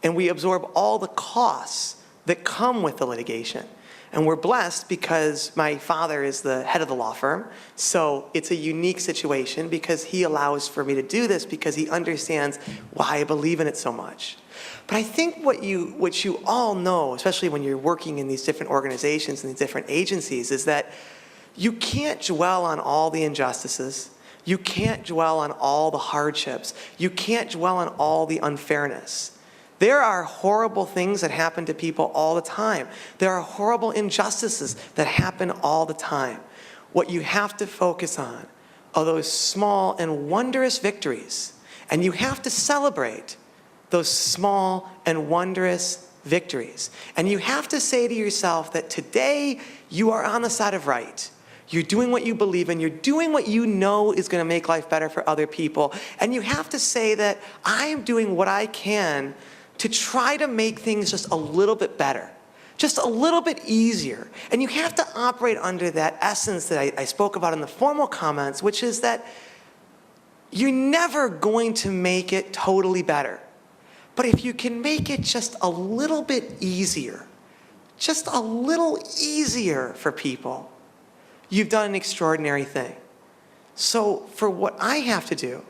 and we absorb all the costs that come with the litigation. And we're blessed because my father is the head of the law firm, so it's a unique situation because he allows for me to do this because he understands why I believe in it so much. But I think what you all know, especially when you're working in these different organizations and these different agencies, is that you can't dwell on all the injustices. You can't dwell on all the hardships. You can't dwell on all the unfairness. There are horrible things that happen to people all the time. There are horrible injustices that happen all the time. What you have to focus on are those small and wondrous victories. And you have to celebrate those small and wondrous victories. And you have to say to yourself that today you are on the side of right. You're doing what you believe in. You're doing what you know is going to make life better for other people. And you have to say that I am doing what I can to try to make things just a little bit better, just a little bit easier. And you have to operate under that essence that I spoke about in the formal comments, which is that you're never going to make it totally better. But if you can make it just a little bit easier, just a little easier for people, you've done an extraordinary thing. So for what I have to do,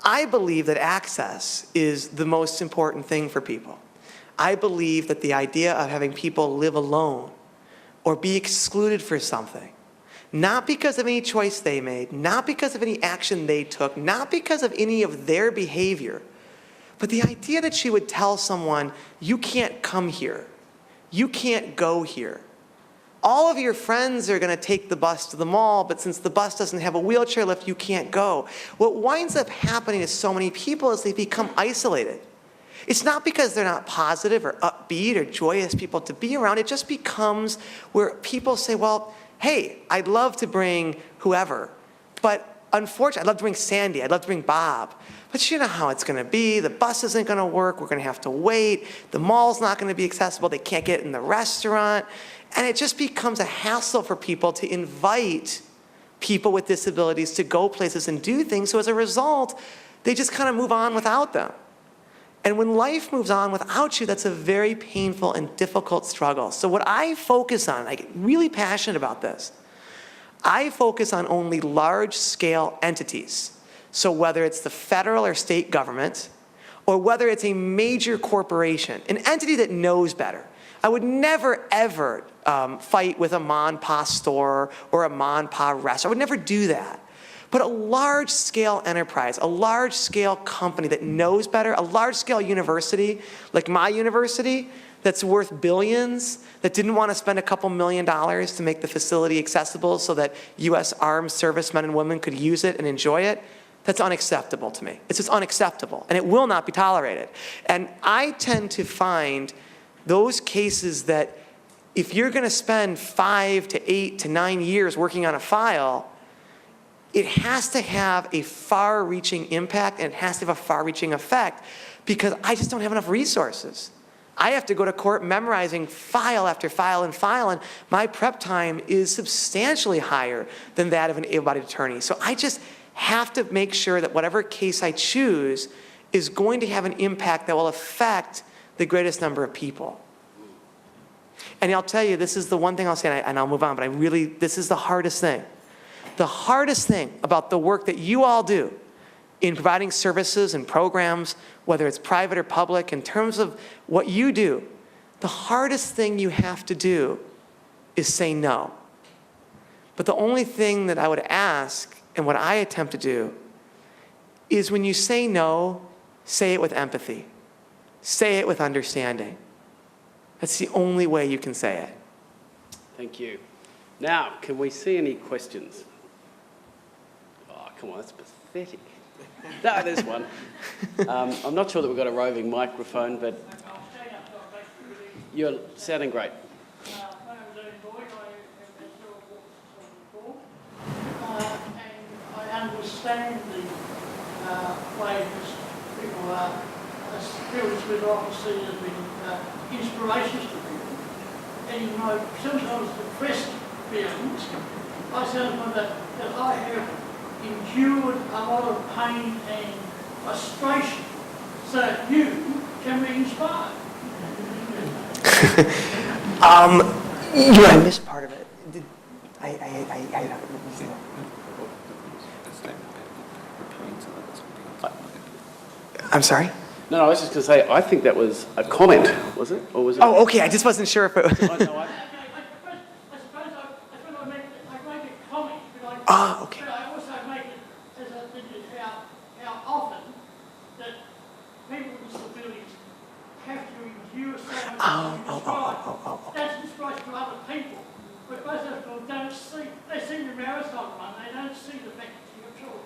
I believe that access is the most important thing for people. I believe that the idea of having people live alone or be excluded for something, not because of any choice they made, not because of any action they took, not because of any of their behavior, but the idea that you would tell someone, you can't come here, you can't go here. All of your friends are going to take the bus to the mall, but since the bus doesn't have a wheelchair lift, you can't go. What winds up happening to so many people is they become isolated. It's not because they're not positive or upbeat or joyous people to be around. It just becomes where people say, well, hey, I'd love to bring whoever, but unfortunately, I'd love to bring Sandy, I'd love to bring Bob, but you know how it's going to be. The bus isn't going to work. We're going to have to wait. The mall's not going to be accessible. They can't get in the restaurant. And it just becomes a hassle for people to invite people with disabilities to go places and do things. So as a result, they just kind of move on without them. And when life moves on without you, that's a very painful and difficult struggle. So what I focus on, I get really passionate about this, I focus on only large-scale entities. So whether it's the federal or state government, or whether it's a major corporation, an entity that knows better. I would never, ever fight with a mom-and-pop store or a mom-and-pop restaurant. I would never do that. But a large-scale enterprise, a large-scale company that knows better, a large-scale university, like my university, that's worth billions, that didn't want to spend a couple $1 million to make the facility accessible so that U.S. armed servicemen and women could use it and enjoy it, that's unacceptable to me. It's just unacceptable, and it will not be tolerated. And I tend to find those cases that if you're going to spend 5 to 8 to 9 years working on a file, it has to have a far-reaching impact and it has to have a far-reaching effect because I just don't have enough resources. I have to go to court memorizing file after file and file, and my prep time is substantially higher than that of an able-bodied attorney. So I just have to make sure that whatever case I choose is going to have an impact that will affect the greatest number of people. And I'll tell you, this is the one thing I'll say, and I'll move on, but this is the hardest thing. The hardest thing about the work that you all do in providing services and programs, whether it's private or public, in terms of what you do, the hardest thing you have to do is say no. But the only thing that I would ask, and what I attempt to do, is when you say no, say it with empathy. Say it with understanding. That's the only way you can say it. Thank you. Now, can we see any questions? Oh, come on, that's pathetic. No, there's one. I'm not sure that we've got a roving microphone, but you're sounding great. And I understand the way that people are spiritual officers have been inspirations to people. And you know, sometimes depressed feelings, I sometimes that I have endured a lot of pain and frustration so that you can be inspired. I missed part of it. I'm sorry? No, I was just going to say, I think that was a comment, was it? Or was it? Oh, okay, I just wasn't sure if it was. I suppose I make a comment, but Okay. but I also make it as I think is how often that people with disabilities have to endure so much. That's inspiration to other people. But most of them don't see, they see the marathon run, they don't see the fact that you have trouble.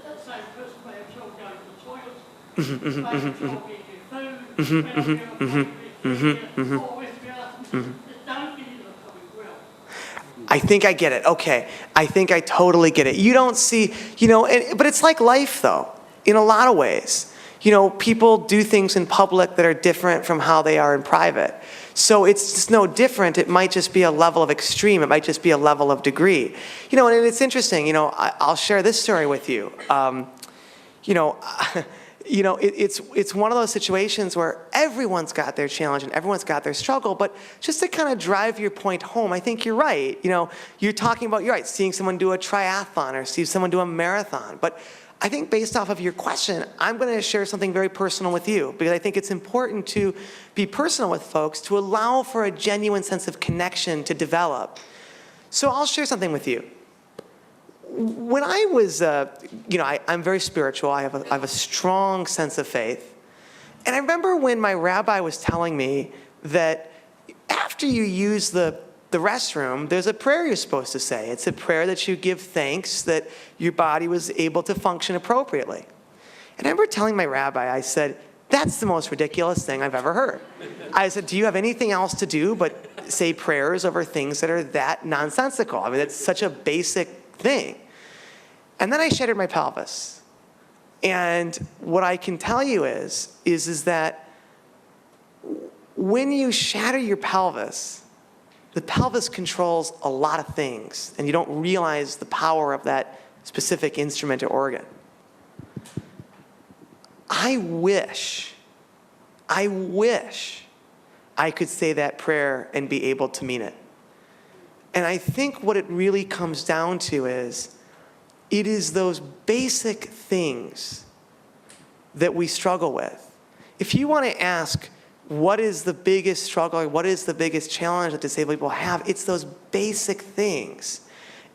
That same person may have trouble going to the toilets, may have trouble getting their food, may have trouble getting their all with the others that don't get into the public realm. I think I get it. Okay. I think I totally get it. You don't see, but it's like life though, in a lot of ways. People do things in public that are different from how they are in private. So it's just no different. It might just be a level of extreme. It might just be a level of degree. And it's interesting, I'll share this story with you. It's one of those situations where everyone's got their challenge and everyone's got their struggle, but just to kind of drive your point home, I think you're right. You're right, seeing someone do a triathlon or see someone do a marathon. But I think based off of your question, I'm going to share something very personal with you because I think it's important to be personal with folks to allow for a genuine sense of connection to develop. So I'll share something with you. When I was, I'm very spiritual. I have a strong sense of faith. And I remember when my rabbi was telling me that after you use the restroom, there's a prayer you're supposed to say. It's a prayer that you give thanks that your body was able to function appropriately. And I remember telling my rabbi, I said, that's the most ridiculous thing I've ever heard. I said, do you have anything else to do but say prayers over things that are that nonsensical? I mean, it's such a basic thing. And then I shattered my pelvis. And what I can tell you is that when you shatter your pelvis, the pelvis controls a lot of things, and you don't realize the power of that specific instrument or organ. I wish I could say that prayer and be able to mean it. And I think what it really comes down to is, it is those basic things that we struggle with. If you want to ask, what is the biggest struggle, or what is the biggest challenge that disabled people have? It's those basic things.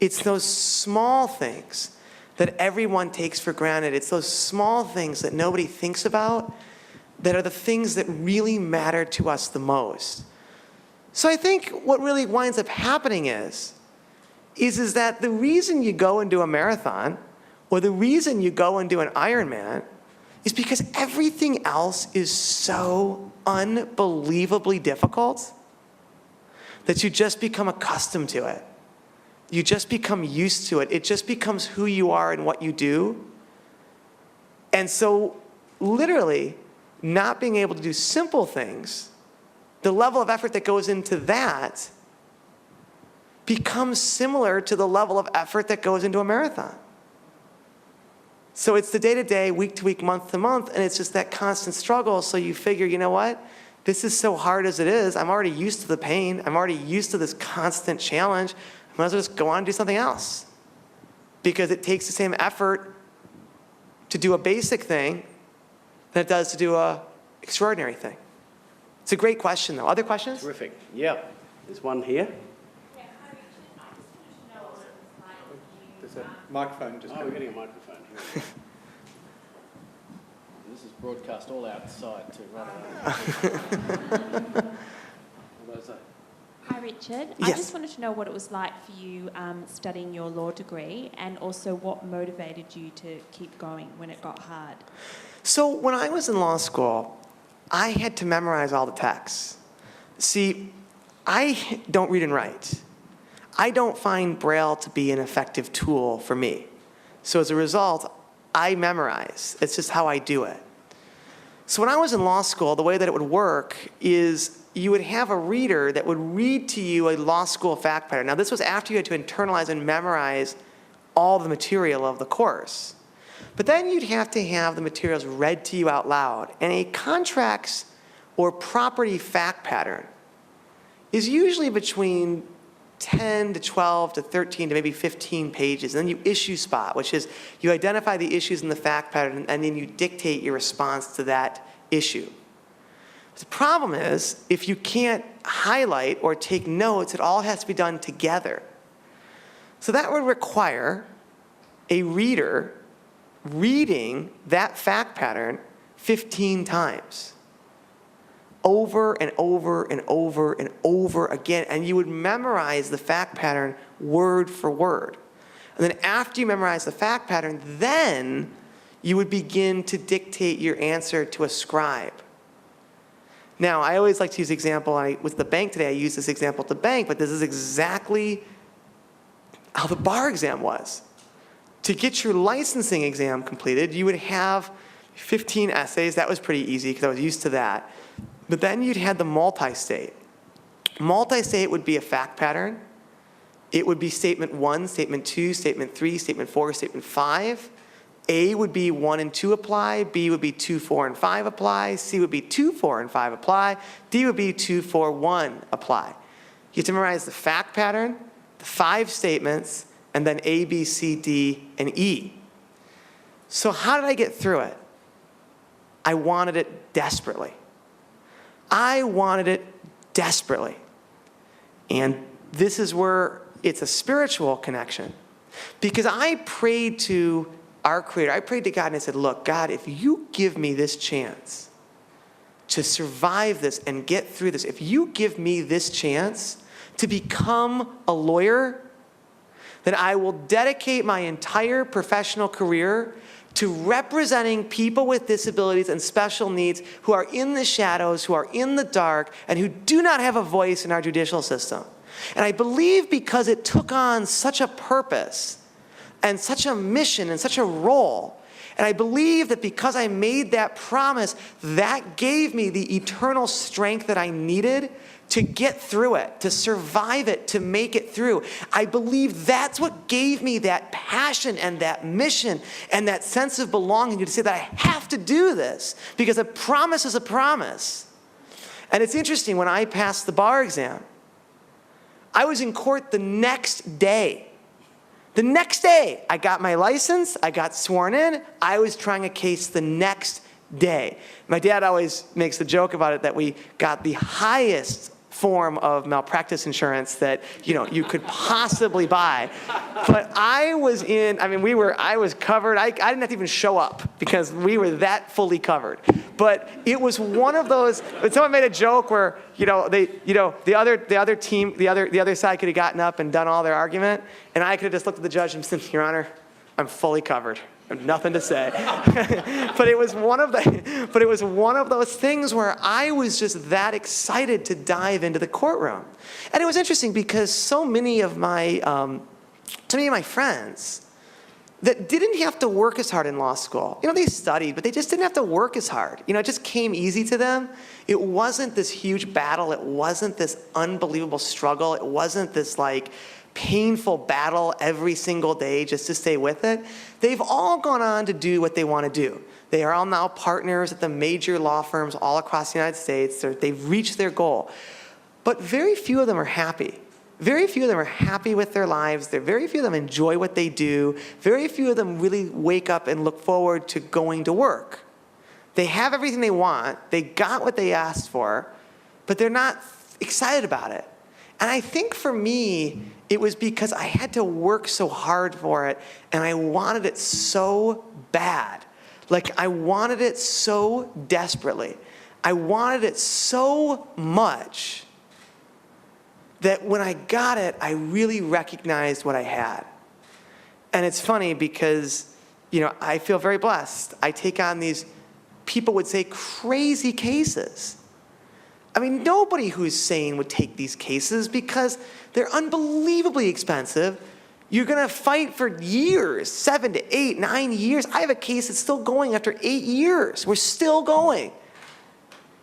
It's those small things that everyone takes for granted. It's those small things that nobody thinks about that are the things that really matter to us the most. So I think what really winds up happening is that the reason you go and do a marathon, or the reason you go and do an Ironman, is because everything else is so unbelievably difficult that you just become accustomed to it. you just become used to it. It just becomes who you are and what you do. And so literally not being able to do simple things, the level of effort that goes into that becomes similar to the level of effort that goes into a marathon. So it's the day-to-day, week-to-week, month-to-month, and it's just that constant struggle. So you figure, you know what? This is so hard as it is. I'm already used to the pain. I'm already used to this constant challenge. I might as well just go on and do something else. Because it takes the same effort to do a basic thing than it does to do an extraordinary thing. It's a great question, though. Other questions? Terrific. Yeah. There's one here. There's a microphone just Oh, we're getting a microphone here. This is broadcast all outside too, right? Hi, Richard. Yes. I just wanted to know what it was like for you studying your law degree, and also what motivated you to keep going when it got hard. So when I was in law school, I had to memorize all the texts. See, I don't read and write. I don't find Braille to be an effective tool for me. So as a result, I memorize. It's just how I do it. So when I was in law school, the way that it would work is you would have a reader that would read to you a law school fact pattern. Now, this was after you had to internalize and memorize all the material of the course. But then you'd have to have the materials read to you out loud. And a contracts or property fact pattern is usually between 10 to 12 to 13 to maybe 15 pages. And then you issue spot, which is you identify the issues in the fact pattern and then you dictate your response to that issue. The problem is, if you can't highlight or take notes, it all has to be done together. So that would require a reader reading that fact pattern 15 times. Over and over and over and over again. And you would memorize the fact pattern word for word. And then after you memorize the fact pattern, then you would begin to dictate your answer to a scribe. Now, I always like to use the example, with the bank today, I use this example at the bank, but this is exactly how the bar exam was. To get your licensing exam completed, you would have 15 essays. That was pretty easy because I was used to that. But then you'd have the multi-state. Multi-state would be a fact pattern. It would be statement 1, statement 2, statement 3, statement 4, statement 5. A would be 1 and 2 apply, B would be 2, 4, and 5 apply, C would be 2, 4, and 5 apply, D would be 2, 4, 1 apply. You have to memorize the fact pattern, the 5 statements, and then A, B, C, D, and E. So how did I get through it? I wanted it desperately. I wanted it desperately. And this is where it's a spiritual connection. Because I prayed to our Creator, I prayed to God and I said, look, God, if you give me this chance to survive this and get through this, if you give me this chance to become a lawyer, then I will dedicate my entire professional career to representing people with disabilities and special needs who are in the shadows, who are in the dark, and who do not have a voice in our judicial system. And I believe because it took on such a purpose and such a mission and such a role, and I believe that because I made that promise, that gave me the eternal strength that I needed to get through it, to survive it, to make it through. I believe that's what gave me that passion and that mission and that sense of belonging to say that I have to do this because a promise is a promise. And it's interesting, when I passed the bar exam, I was in court the next day. The next day, I got my license, I got sworn in, I was trying a case the next day. My dad always makes the joke about it that we got the highest form of malpractice insurance that, you could possibly buy. But I was covered. I didn't have to even show up because we were that fully covered. But it was one of those, someone made a joke where, the other side could have gotten up and done all their argument, and I could have just looked at the judge and said, Your Honor, I'm fully covered. I have nothing to say. But it was one of those things where I was just that excited to dive into the courtroom. And it was interesting because so many of my to many of my friends that didn't have to work as hard in law school. They studied, but they just didn't have to work as hard. It just came easy to them. It wasn't this huge battle. It wasn't this unbelievable struggle. It wasn't this painful battle every single day just to stay with it. They've all gone on to do what they want to do. They are all now partners at the major law firms all across the United States. They've reached their goal. But very few of them are happy. Very few of them are happy with their lives. Very few of them enjoy what they do. Very few of them really wake up and look forward to going to work. They have everything they want. They got what they asked for, but they're not excited about it. And I think for me, it was because I had to work so hard for it, and I wanted it so bad. I wanted it so desperately. I wanted it so much that when I got it, I really recognized what I had. And it's funny because, I feel very blessed. I take on these, people would say, crazy cases. I mean, nobody who's sane would take these cases because they're unbelievably expensive. You're gonna fight for years, 7 to 8, 9 years. I have a case that's still going after 8 years. We're still going.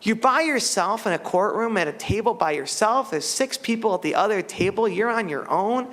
You're by yourself in a courtroom at a table by yourself. There's 6 people at the other table. You're on your own.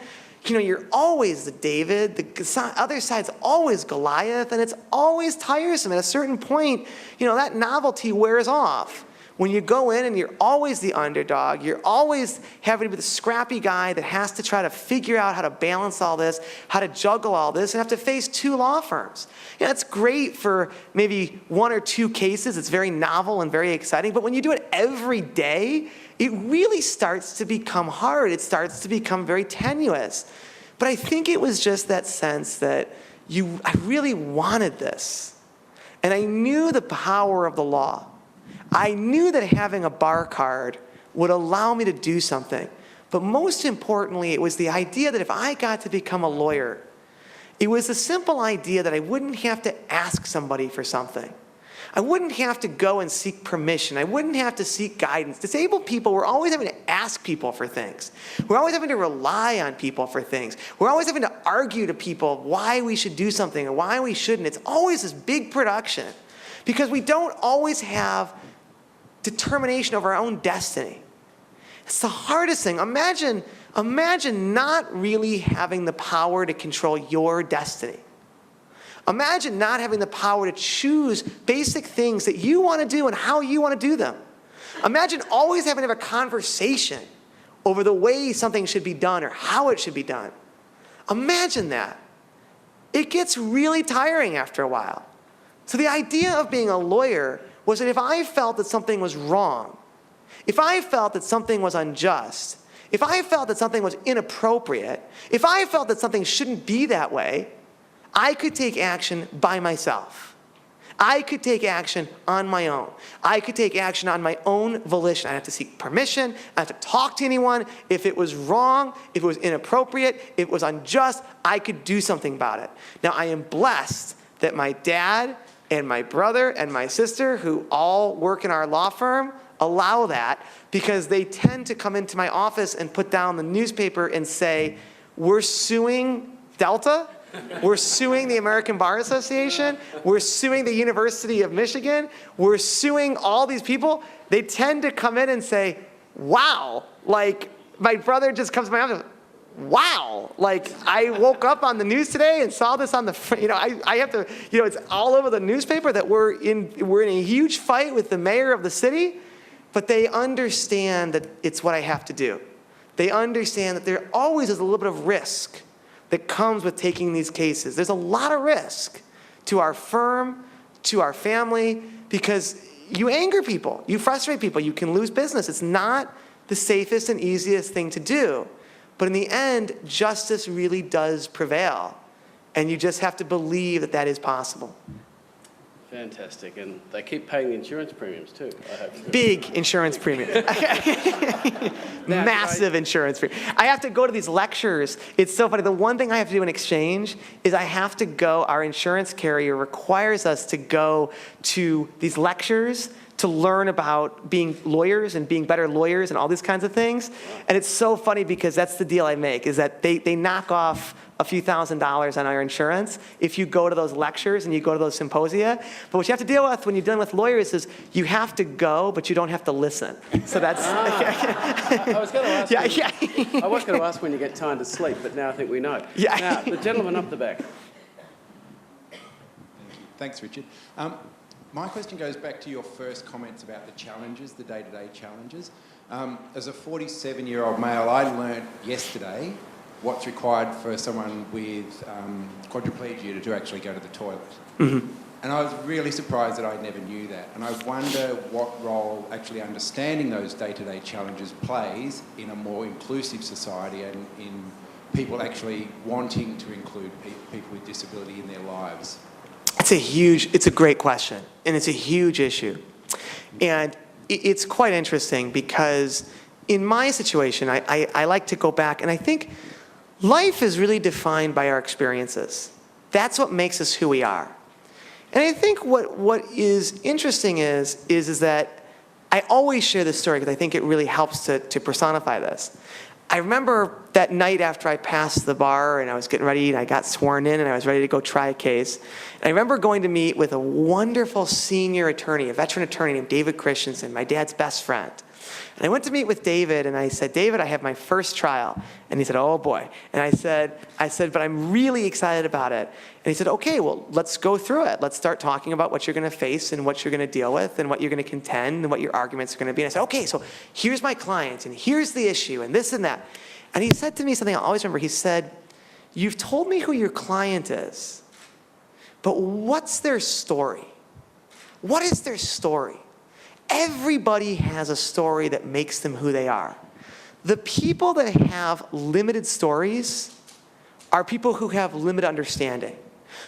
You're always the David. The other side's always Goliath, and it's always tiresome. At a certain point, that novelty wears off. When you go in and you're always the underdog, you're always having to be the scrappy guy that has to try to figure out how to balance all this, how to juggle all this, and have to face 2 law firms. It's great for maybe 1 or 2 cases. It's very novel and very exciting. But when you do it every day, it really starts to become hard. It starts to become very tenuous. But I think it was just that sense that I really wanted this. And I knew the power of the law. I knew that having a bar card would allow me to do something. But most importantly, it was the idea that if I got to become a lawyer, it was the simple idea that I wouldn't have to ask somebody for something. I wouldn't have to go and seek permission. I wouldn't have to seek guidance. Disabled people, we're always having to ask people for things. We're always having to rely on people for things. We're always having to argue to people why we should do something or why we shouldn't. It's always this big production because we don't always have determination over our own destiny. It's the hardest thing. Imagine not really having the power to control your destiny. Imagine not having the power to choose basic things that you want to do and how you want to do them. Imagine always having to have a conversation over the way something should be done or how it should be done. Imagine that. It gets really tiring after a while. So the idea of being a lawyer was that if I felt that something was wrong, if I felt that something was unjust, if I felt that something was inappropriate, if I felt that something shouldn't be that way, I could take action by myself. I could take action on my own. I could take action on my own volition. I have to seek permission. I have to talk to anyone. If it was wrong, if it was inappropriate, if it was unjust, I could do something about it. Now, I am blessed that my dad and my brother and my sister, who all work in our law firm, allow that because they tend to come into my office and put down the newspaper and say, we're suing Delta, we're suing the American Bar Association, we're suing the University of Michigan, we're suing all these people. They tend to come in and say, wow, my brother just comes to my office, wow, I woke up on the news today and saw this on the, I have to, it's all over the newspaper that we're in a huge fight with the mayor of the city, but they understand that it's what I have to do. They understand that there always is a little bit of risk that comes with taking these cases. There's a lot of risk to our firm, to our family, because you anger people, you frustrate people, you can lose business. It's not the safest and easiest thing to do. But in the end, justice really does prevail. And you just have to believe that that is possible. Fantastic. And they keep paying the insurance premiums too, I hope. Big insurance premium. Massive insurance premium. I have to go to these lectures. It's so funny. The one thing I have to do in exchange is I have to go, our insurance carrier requires us to go to these lectures to to learn about being lawyers and being better lawyers and all these kinds of things. And it's so funny because that's the deal I make, is that they knock off a few $1,000s on our insurance if you go to those lectures and you go to those symposia. But what you have to deal with when you're dealing with lawyers is you have to go, but you don't have to listen. So that's... I was going to ask I was going to ask when you get time to sleep, but now I think we know. Yeah. Now, the gentleman up the back. Thanks, Richard. My question goes back to your first comments about the challenges, the day-to-day challenges. As a 47-year-old male, I learnt yesterday what's required for someone with quadriplegia to actually go to the toilet. Mm-hmm. And I was really surprised that I never knew that. And I wonder what role actually understanding those day-to-day challenges plays in a more inclusive society and in people actually wanting to include people with disability in their lives. It's a great question, and it's a huge issue. And it's quite interesting because in my situation, I like to go back, and I think life is really defined by our experiences. That's what makes us who we are. And I think what is interesting is that I always share this story because I think it really helps to personify this. I remember that night after I passed the bar and I was getting ready and I got sworn in and I was ready to go try a case. And I remember going to meet with a wonderful senior attorney, a veteran attorney named David Christensen, my dad's best friend. And I went to meet with David and I said, David, I have my first trial. And he said, oh boy. And I said, but I'm really excited about it. And he said, okay, well, let's go through it. Let's start talking about what you're going to face and what you're going to deal with and what you're going to contend and what your arguments are going to be. And I said, okay, so here's my client and here's the issue and this and that. And he said to me something I'll always remember. He said, you've told me who your client is, but what's their story? What is their story? Everybody has a story that makes them who they are. The people that have limited stories are people who have limited understanding.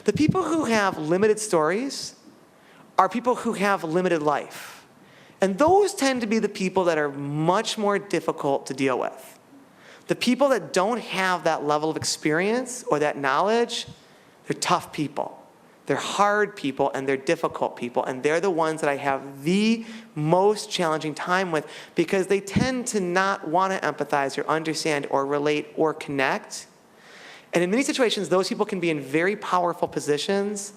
The people who have limited stories are people who have limited life. And those tend to be the people that are much more difficult to deal with. The people that don't have that level of experience or that knowledge, they're tough people. They're hard people and they're difficult people, and they're the ones that I have the most challenging time with because they tend to not want to empathize or understand or relate or connect. And in many situations, those people can be in very powerful positions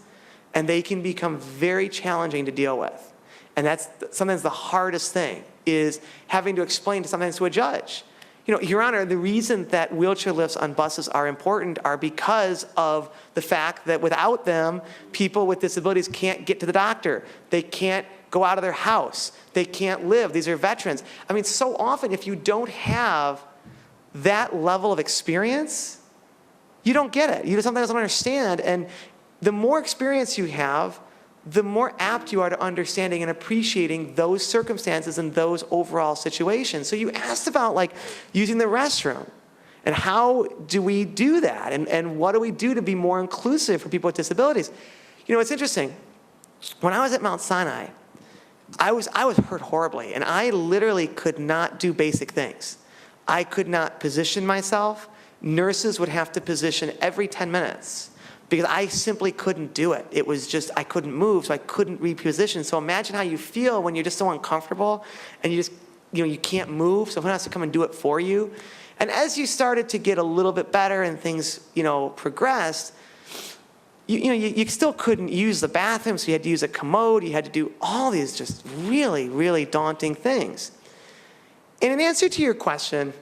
and they can become very challenging to deal with. And that's sometimes the hardest thing, is having to explain sometimes to a judge. You know, Your Honor, the reason that wheelchair lifts on buses are important are because of the fact that without them, people with disabilities can't get to the doctor. They can't go out of their house. They can't live. These are veterans. I mean, so often if you don't have that level of experience, you don't get it. You just sometimes don't understand. And the more experience you have, the more apt you are to understanding and appreciating those circumstances and those overall situations. So you asked about like using the restroom and how do we do that and what do we do to be more inclusive for people with disabilities? You know, it's interesting. When I was at Mount Sinai, I was hurt horribly and I literally could not do basic things. I could not position myself. Nurses would have to position every 10 minutes. Because I simply couldn't do it. It was just, I couldn't move, so I couldn't reposition. So imagine how you feel when you're just so uncomfortable and you can't move, so someone has to come and do it for you. And as you started to get a little bit better and things, progressed, you still couldn't use the bathroom, so you had to use a commode, you had to do all these just really, really daunting things. And in answer to your question,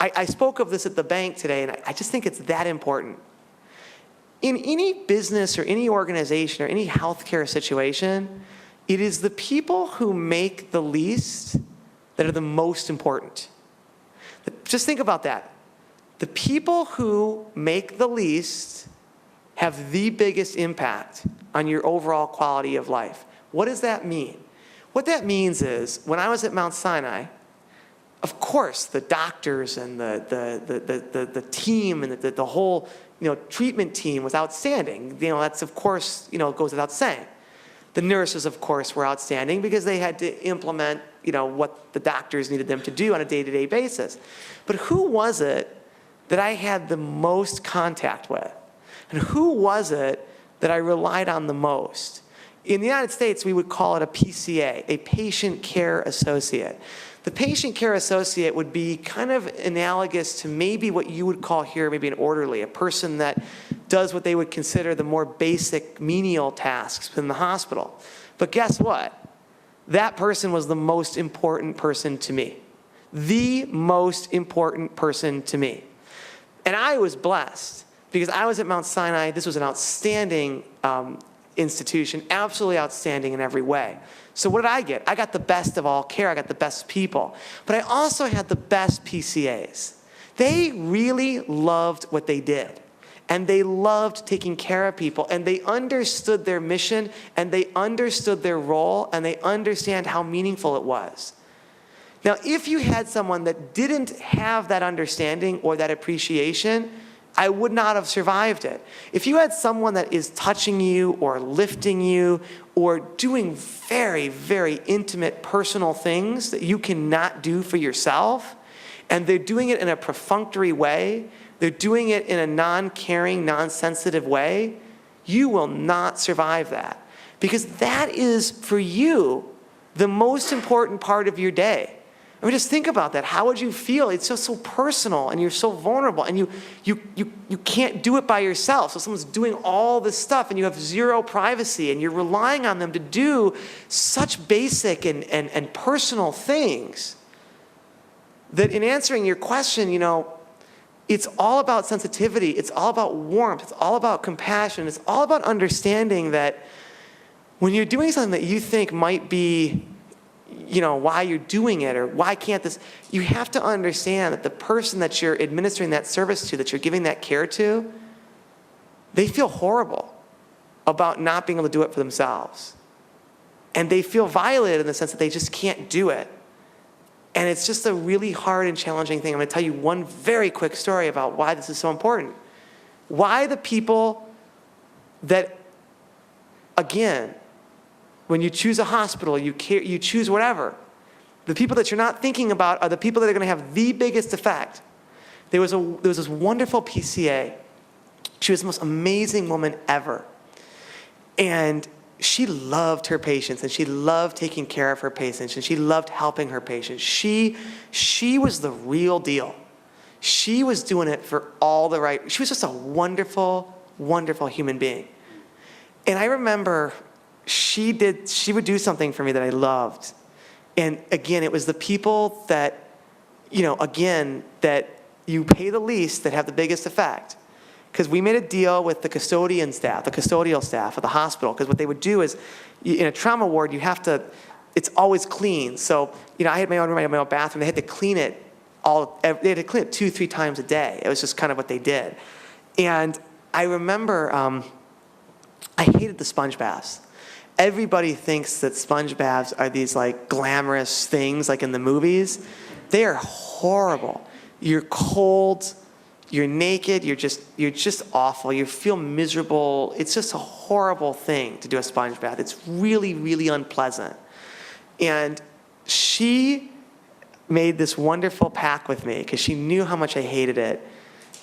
I spoke of this at the bank today, and I just think it's that important. In any business or any organization or any healthcare situation, it is the people who make the least that are the most important. Just think about that. The people who make the least have the biggest impact on your overall quality of life. What does that mean? What that means is, when I was at Mount Sinai, of course, the doctors and the team and the whole treatment team was outstanding. That's of course, goes without saying. The nurses, of course, were outstanding because they had to implement, what the doctors needed them to do on a day-to-day basis. But who was it that I had the most contact with? And who was it that I relied on the most? In the United States, we would call it a PCA, a patient care associate. The patient care associate would be kind of analogous to maybe what you would call here maybe an orderly, a person that does what they would consider the more basic menial tasks in the hospital. But guess what? That person was the most important person to me. The most important person to me. And I was blessed because I was at Mount Sinai. This was an outstanding institution, absolutely outstanding in every way. So what did I get? I got the best of all care. I got the best people. But I also had the best PCAs. They really loved what they did. And they loved taking care of people. And they understood their mission. And they understood their role. And they understand how meaningful it was. Now, if you had someone that didn't have that understanding or that appreciation, I would not have survived it. If you had someone that is touching you or lifting you or doing very, very intimate personal things that you cannot do for yourself, and they're doing it in a perfunctory way, they're doing it in a non-caring, non-sensitive way, you will not survive that. Because that is, for you, the most important part of your day. I mean, just think about that. How would you feel? It's just so personal, and you're so vulnerable, and you can't do it by yourself. So someone's doing all this stuff, and you have zero privacy, and you're relying on them to do such basic and personal things that in answering your question, it's all about sensitivity. It's all about warmth. It's all about compassion. It's all about understanding that when you're doing something that you think might be why you're doing it or why can't this, you have to understand that the person that you're administering that service to, that you're giving that care to, they feel horrible about not being able to do it for themselves. And they feel violated in the sense that they just can't do it. And it's just a really hard and challenging thing. I'm going to tell you one very quick story about why this is so important. Why the people that, again, when you choose a hospital, you choose whatever, the people that you're not thinking about are the people that are going to have the biggest effect. There was this wonderful PCA. She was the most amazing woman ever. And she loved her patients, and she loved taking care of her patients, and she loved helping her patients. She was the real deal. She was doing it for all the right. She was just a wonderful, wonderful human being. And I remember she would do something for me that I loved. And again, it was the people that, that you pay the least that have the biggest effect. Because we made a deal with the custodial staff of the hospital. Because what they would do is, in a trauma ward, it's always clean. So, I had my own room, I had my own bathroom. They had to clean it they had to clean it 2-3 times a day. It was just kind of what they did. And I remember, I hated the sponge baths. Everybody thinks that sponge baths are these like glamorous things like in the movies. They are horrible. You're cold, you're naked, you're just awful. You feel miserable. It's just a horrible thing to do a sponge bath. It's really, really unpleasant. And she made this wonderful pact with me because she knew how much I hated it.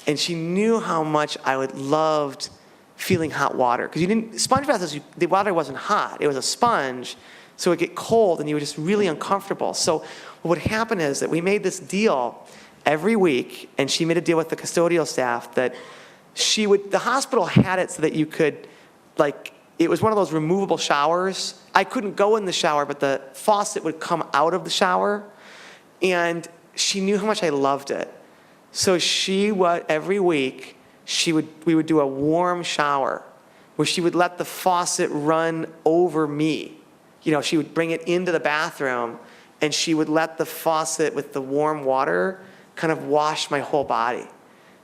And she knew how much I would loved feeling hot water. Because sponge baths, the water wasn't hot. It was a sponge, so it would get cold and you were just really uncomfortable. So what would happen is that we made this deal every week, and she made a deal with the custodial staff that the hospital had it so that you could, it was one of those removable showers. I couldn't go in the shower, but the faucet would come out of the shower. And she knew how much I loved it. So every week, we would do a warm shower where she would let the faucet run over me. She would bring it into the bathroom, and she would let the faucet with the warm water kind of wash my whole body.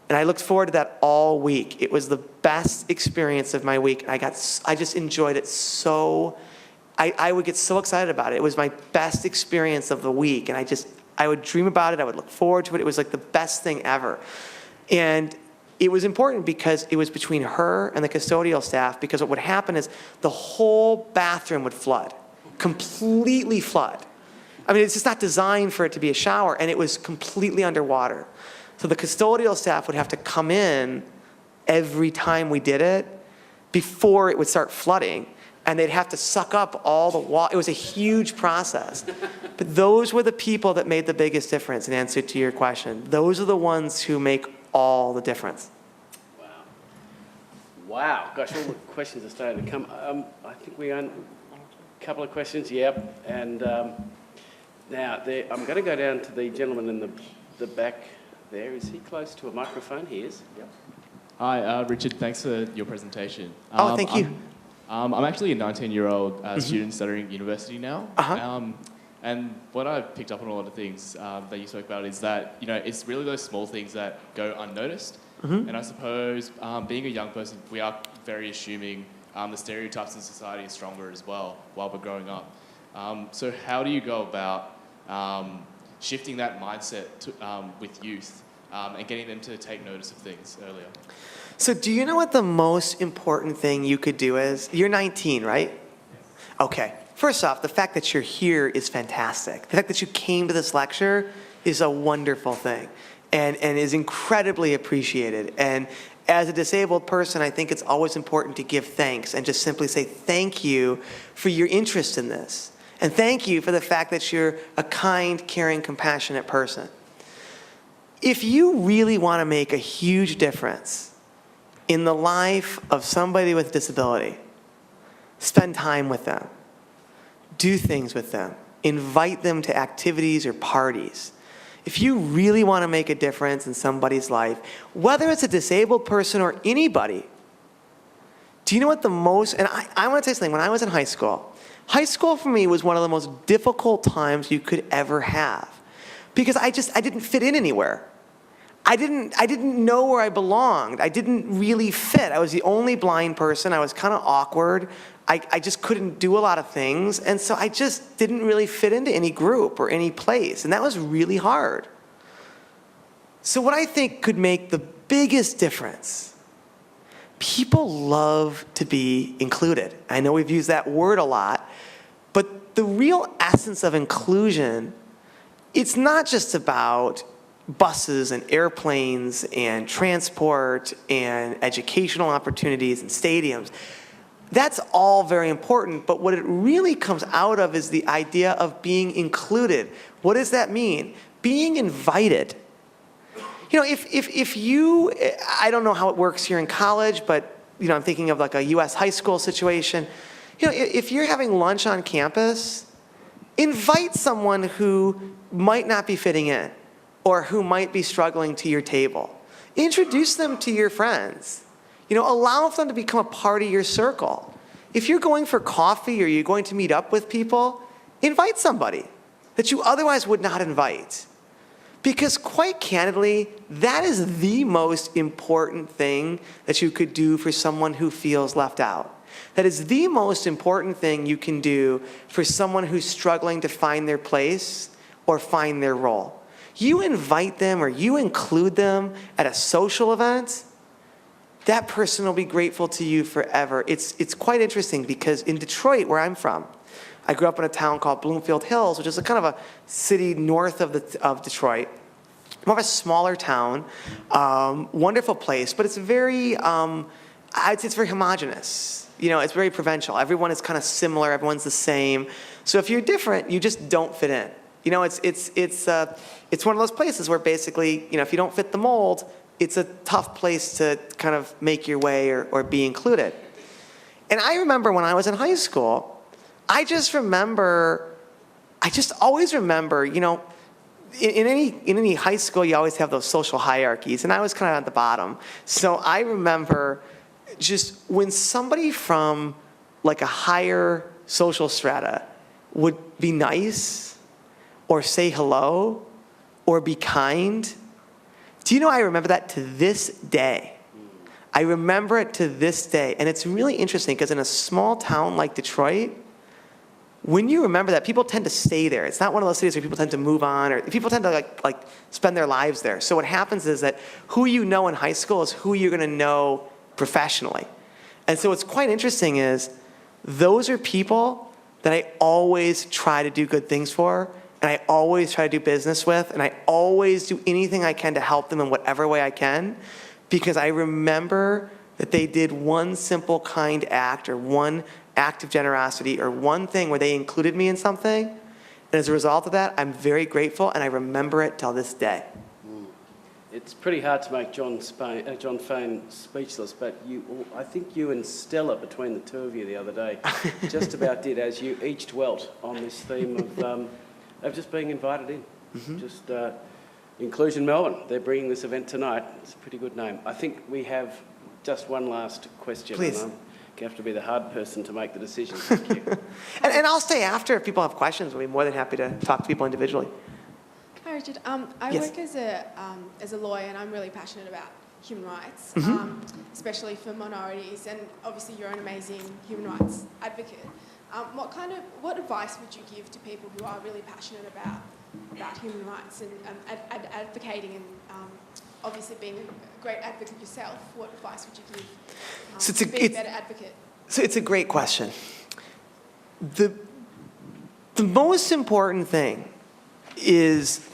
And I looked forward to that all week. It was the best experience of my week. I just enjoyed it so. I would get so excited about it. It was my best experience of the week, and I would dream about it. I would look forward to it. It was like the best thing ever. And it was important because it was between her and the custodial staff, because what would happen is the whole bathroom would flood, completely flood. I mean, it's just not designed for it to be a shower, and it was completely underwater. So the custodial staff would have to come in every time we did it before it would start flooding. and they'd have to suck up all the water. It was a huge process. But those were the people that made the biggest difference, in answer to your question. Those are the ones who make all the difference. Wow. Wow. Gosh, all the questions are starting to come. I think we own a couple of questions. Yep. And now, I'm going to go down to the gentleman in the back there. Is he close to a microphone? He is. Yep. Hi, Richard. Thanks for your presentation. Oh, thank you. I'm actually a 19-year-old student studying at university now. And what I've picked up on a lot of things that you spoke about is that, it's really those small things that go unnoticed. And I suppose being a young person, we are very assuming the stereotypes in society are stronger as well while we're growing up. So how do you go about shifting that mindset with youth and getting them to take notice of things earlier? So do you know what the most important thing you could do is? You're 19, right? Okay. First off, the fact that you're here is fantastic. The fact that you came to this lecture is a wonderful thing and is incredibly appreciated. And as a disabled person, I think it's always important to give thanks and just simply say thank you for your interest in this. And thank you for the fact that you're a kind, caring, compassionate person. If you really want to make a huge difference in the life of somebody with disability, spend time with them. Do things with them. Invite them to activities or parties. If you really want to make a difference in somebody's life, whether it's a disabled person or anybody, do you know what the most, and I want to tell you something, when I was in high school for me was one of the most difficult times you could ever have. Because I didn't fit in anywhere. I didn't know where I belonged. I didn't really fit. I was the only blind person. I was kind of awkward. I just couldn't do a lot of things. And so I just didn't really fit into any group or any place. And that was really hard. So what I think could make the biggest difference, people love to be included. I know we've used that word a lot, but the real essence of inclusion, it's not just about buses and airplanes and transport and educational opportunities and stadiums. That's all very important, but what it really comes out of is the idea of being included. What does that mean? Being invited. If you, I don't know how it works here in college, but I'm thinking of like a US high school situation. If you're having lunch on campus, invite someone who might not be fitting in or who might be struggling to your table. Introduce them to your friends. Allow them to become a part of your circle. If you're going for coffee or you're going to meet up with people, invite somebody that you otherwise would not invite. Because quite candidly, that is the most important thing that you could do for someone who feels left out. That is the most important thing you can do for someone who's struggling to find their place or find their role. You invite them or you include them at a social event, that person will be grateful to you forever. It's quite interesting because in Detroit, where I'm from, I grew up in a town called Bloomfield Hills, which is a kind of a city north of Detroit. More of a smaller town, wonderful place, but it's very, I'd say it's very homogenous. It's very provincial. Everyone is kind of similar. Everyone's the same. So if you're different, you just don't fit in. It's one of those places where basically, if you don't fit the mold, it's a tough place to kind of make your way or be included. And I remember when I was in high school, I just always remember, in any high school, you always have those social hierarchies, and I was kind of at the bottom. So I remember just when somebody from like a higher social strata would be nice or say hello or be kind. Do you know I remember that to this day? I remember it to this day. And it's really interesting because in a small town like Detroit, when you remember that, people tend to stay there. It's not one of those cities where people tend to move on or people tend to like spend their lives there. So what happens is that who you know in high school is who you're going to know professionally. And so what's quite interesting is those are people that I always try to do good things for, and I always try to do business with, and I always do anything I can to help them in whatever way I can, because I remember that they did one simple kind act or one act of generosity or one thing where they included me in something. And as a result of that, I'm very grateful, and I remember it till this day. It's pretty hard to make John Fane speechless, but I think you and Stella, between the two of you the other day, just about did, as you each dwelt on this theme of just being invited in. Just Inclusion Melbourne, they're bringing this event tonight. It's a pretty good name. I think we have just one last question. Please. You have to be the hard person to make the decision. Thank you. And I'll stay after if people have questions. We'll be more than happy to talk to people individually. Hi, Richard. I Yes. work as a lawyer, and I'm really passionate about human rights, especially for minorities. And obviously, you're an amazing human rights advocate. What advice would you give to people who are really passionate about human rights and advocating and obviously being a great advocate yourself? What advice would you give to be a better advocate? So it's a great question. The most important thing is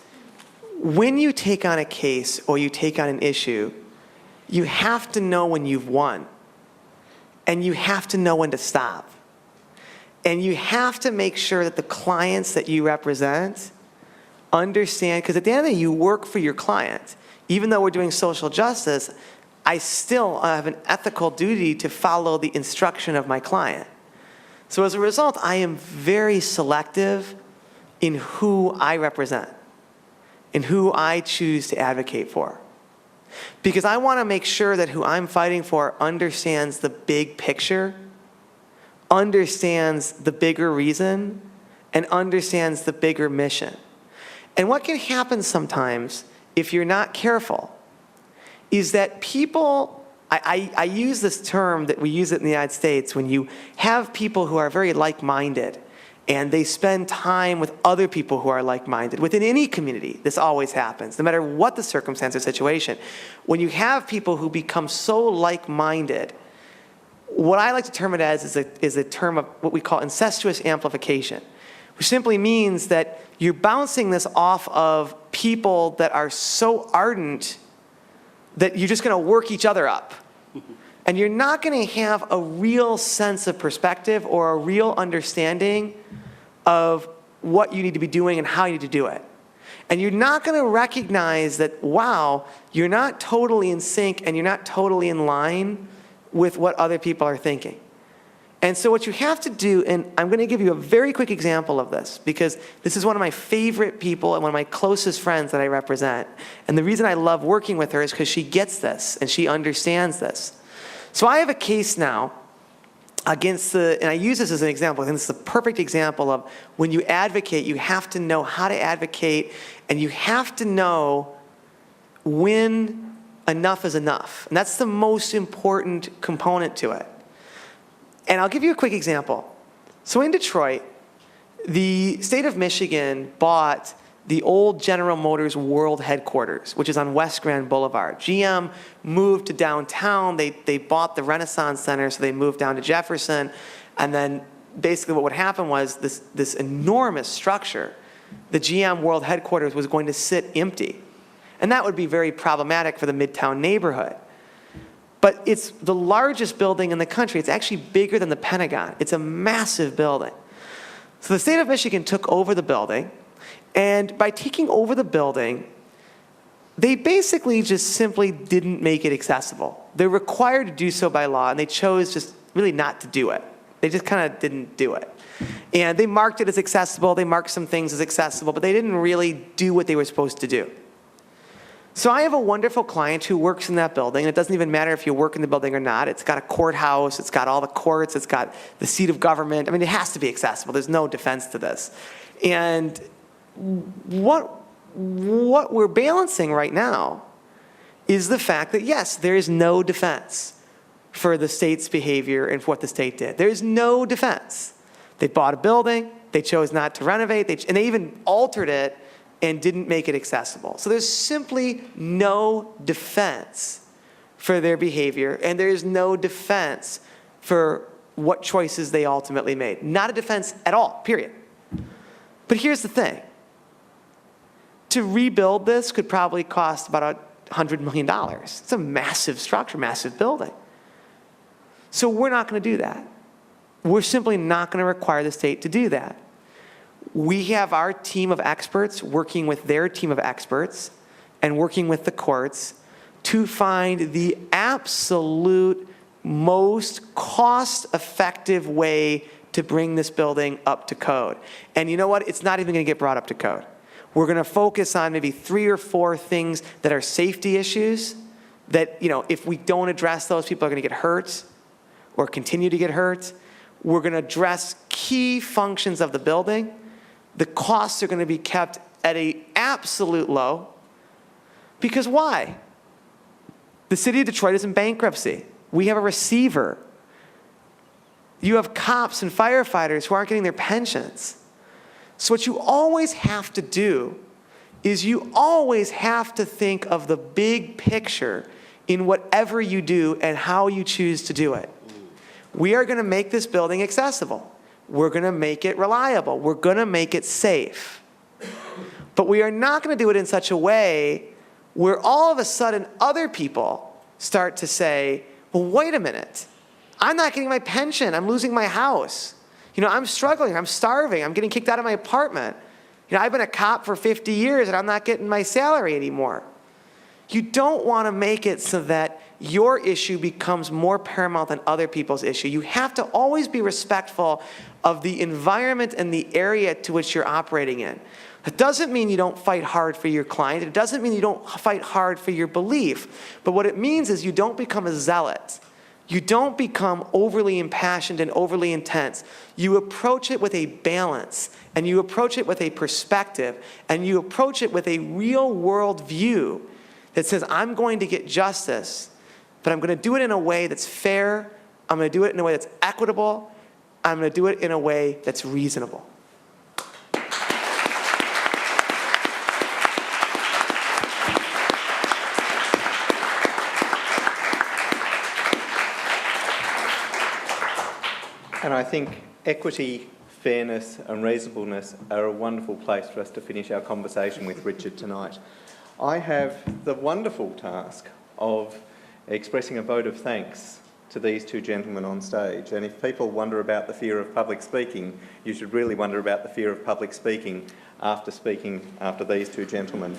when you take on a case or you take on an issue, you have to know when you've won, and you have to know when to stop. And you have to make sure that the clients that you represent understand, because at the end of the day, you work for your client. Even though we're doing social justice, I still have an ethical duty to follow the instruction of my client. So as a result, I am very selective in who I represent, in who I choose to advocate for. Because I want to make sure that who I'm fighting for understands the big picture, understands the bigger reason, and understands the bigger mission. And what can happen sometimes, if you're not careful, is that people, I use this term that we use it in the United States, when you have people who are very like-minded, and they spend time with other people who are like-minded. Within any community, this always happens, no matter what the circumstance or situation. When you have people who become so like-minded, what I like to term it as is a term of what we call incestuous amplification, which simply means that you're bouncing this off of people that are so ardent that you're just going to work each other up. And you're not going to have a real sense of perspective or a real understanding of what you need to be doing and how you need to do it. And you're not going to recognize that, wow, you're not totally in sync and you're not totally in line with what other people are thinking. And so what you have to do, and I'm going to give you a very quick example of this, because this is one of my favorite people and one of my closest friends that I represent. And the reason I love working with her is because she gets this and she understands this. So I have a case now against and I use this as an example, I think this is the perfect example of when you advocate, you have to know how to advocate, and you have to know when enough is enough. And that's the most important component to it. And I'll give you a quick example. So in Detroit, the state of Michigan bought the old General Motors World Headquarters, which is on West Grand Boulevard. GM moved to downtown. They bought the Renaissance Center, so they moved down to Jefferson. And then basically what would happen was this enormous structure, the GM World Headquarters, was going to sit empty. And that would be very problematic for the Midtown neighborhood. But it's the largest building in the country. It's actually bigger than the Pentagon. It's a massive building. So the state of Michigan took over the building, and by taking over the building, they basically just simply didn't make it accessible. They're required to do so by law, and they chose just really not to do it. They just kind of didn't do it. And they marked it as accessible, they marked some things as accessible, but they didn't really do what they were supposed to do. So I have a wonderful client who works in that building. It doesn't even matter if you work in the building or not. It's got a courthouse, it's got all the courts, it's got the seat of government. I mean, it has to be accessible. There's no defense to this. And what we're balancing right now is the fact that, yes, there is no defense for the state's behavior and for what the state did. There is no defense. They bought a building, they chose not to renovate, and they even altered it and didn't make it accessible. So there's simply no defense for their behavior, and there is no defense for what choices they ultimately made. Not a defense at all, period. But here's the thing. To rebuild this could probably cost about $100 million. It's a massive structure, massive building. So we're not going to do that. We're simply not going to require the state to do that. We have our team of experts working with their team of experts and working with the courts to find the absolute most cost-effective way to bring this building up to code. And you know what? It's not even going to get brought up to code. We're going to focus on maybe 3 or 4 things that are safety issues that, if we don't address those, people are going to get hurt or continue to get hurt. We're going to address key functions of the building. The costs are going to be kept at an absolute low. Because why? The city of Detroit is in bankruptcy. We have a receiver. You have cops and firefighters who aren't getting their pensions. So what you always have to do is you always have to think of the big picture in whatever you do and how you choose to do it. We are going to make this building accessible. We're going to make it reliable. We're going to make it safe. But we are not going to do it in such a way where all of a sudden other people start to say, well, wait a minute. I'm not getting my pension. I'm losing my house. I'm struggling. I'm starving. I'm getting kicked out of my apartment. I've been a cop for 50 years and I'm not getting my salary anymore. You don't want to make it so that your issue becomes more paramount than other people's issue. You have to always be respectful of the environment and the area to which you're operating in. It doesn't mean you don't fight hard for your client. It doesn't mean you don't fight hard for your belief. But what it means is you don't become a zealot. You don't become overly impassioned and overly intense. You approach it with a balance, and you approach it with a perspective, and you approach it with a real world view that says, I'm going to get justice, but I'm going to do it in a way that's fair. I'm going to do it in a way that's equitable. I'm going to do it in a way that's reasonable. And I think equity, fairness and reasonableness are a wonderful place for us to finish our conversation with Richard tonight. I have the wonderful task of expressing a vote of thanks to these two gentlemen on stage. And if people wonder about the fear of public speaking, you should really wonder about the fear of public speaking after these two gentlemen.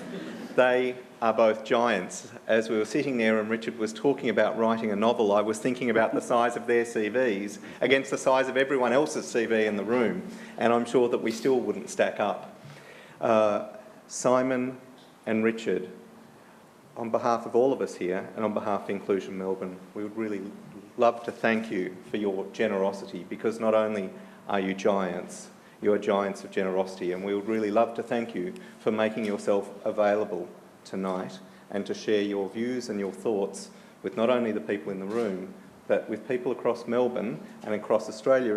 They are both giants. As we were sitting there and Richard was talking about writing a novel, I was thinking about the size of their CVs against the size of everyone else's CV in the room, and I'm sure that we still wouldn't stack up. Simon and Richard, on behalf of all of us here and on behalf of Inclusion Melbourne, we would really love to thank you for your generosity, because not only are you giants, you are giants of generosity, and we would really love to thank you for making yourself available tonight and to share your views and your thoughts with not only the people in the room, but with people across Melbourne and across Australia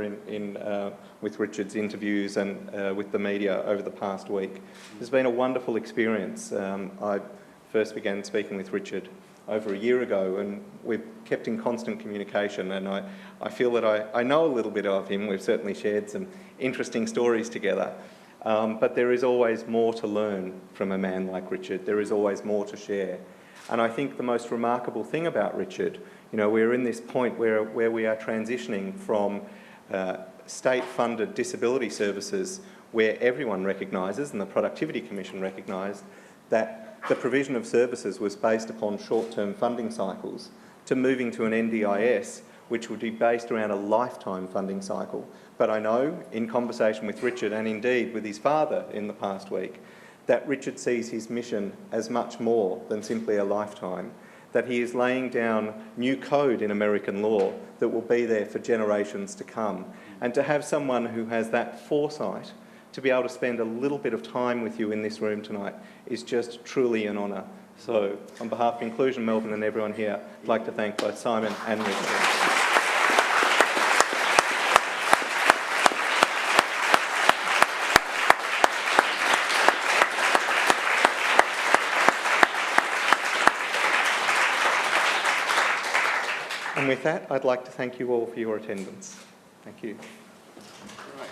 with Richard's interviews and with the media over the past week. It's been a wonderful experience. I first began speaking with Richard over a year ago, and we've kept in constant communication, and I feel that I know a little bit of him. We've certainly shared some interesting stories together, but there is always more to learn from a man like Richard. There is always more to share. And I think the most remarkable thing about Richard, we're in this point where we are transitioning from state-funded disability services where everyone recognises, and the Productivity Commission recognised, that the provision of services was based upon short-term funding cycles, to moving to an NDIS, which would be based around a lifetime funding cycle. But I know, in conversation with Richard, and indeed with his father in the past week, that Richard sees his mission as much more than simply a lifetime, that he is laying down new code in American law that will be there for generations to come. And to have someone who has that foresight to be able to spend a little bit of time with you in this room tonight is just truly an honour. So, on behalf of Inclusion Melbourne and everyone here, I'd like to thank both Simon and Richard. And with that, I'd like to thank you all for your attendance. Thank you. All right.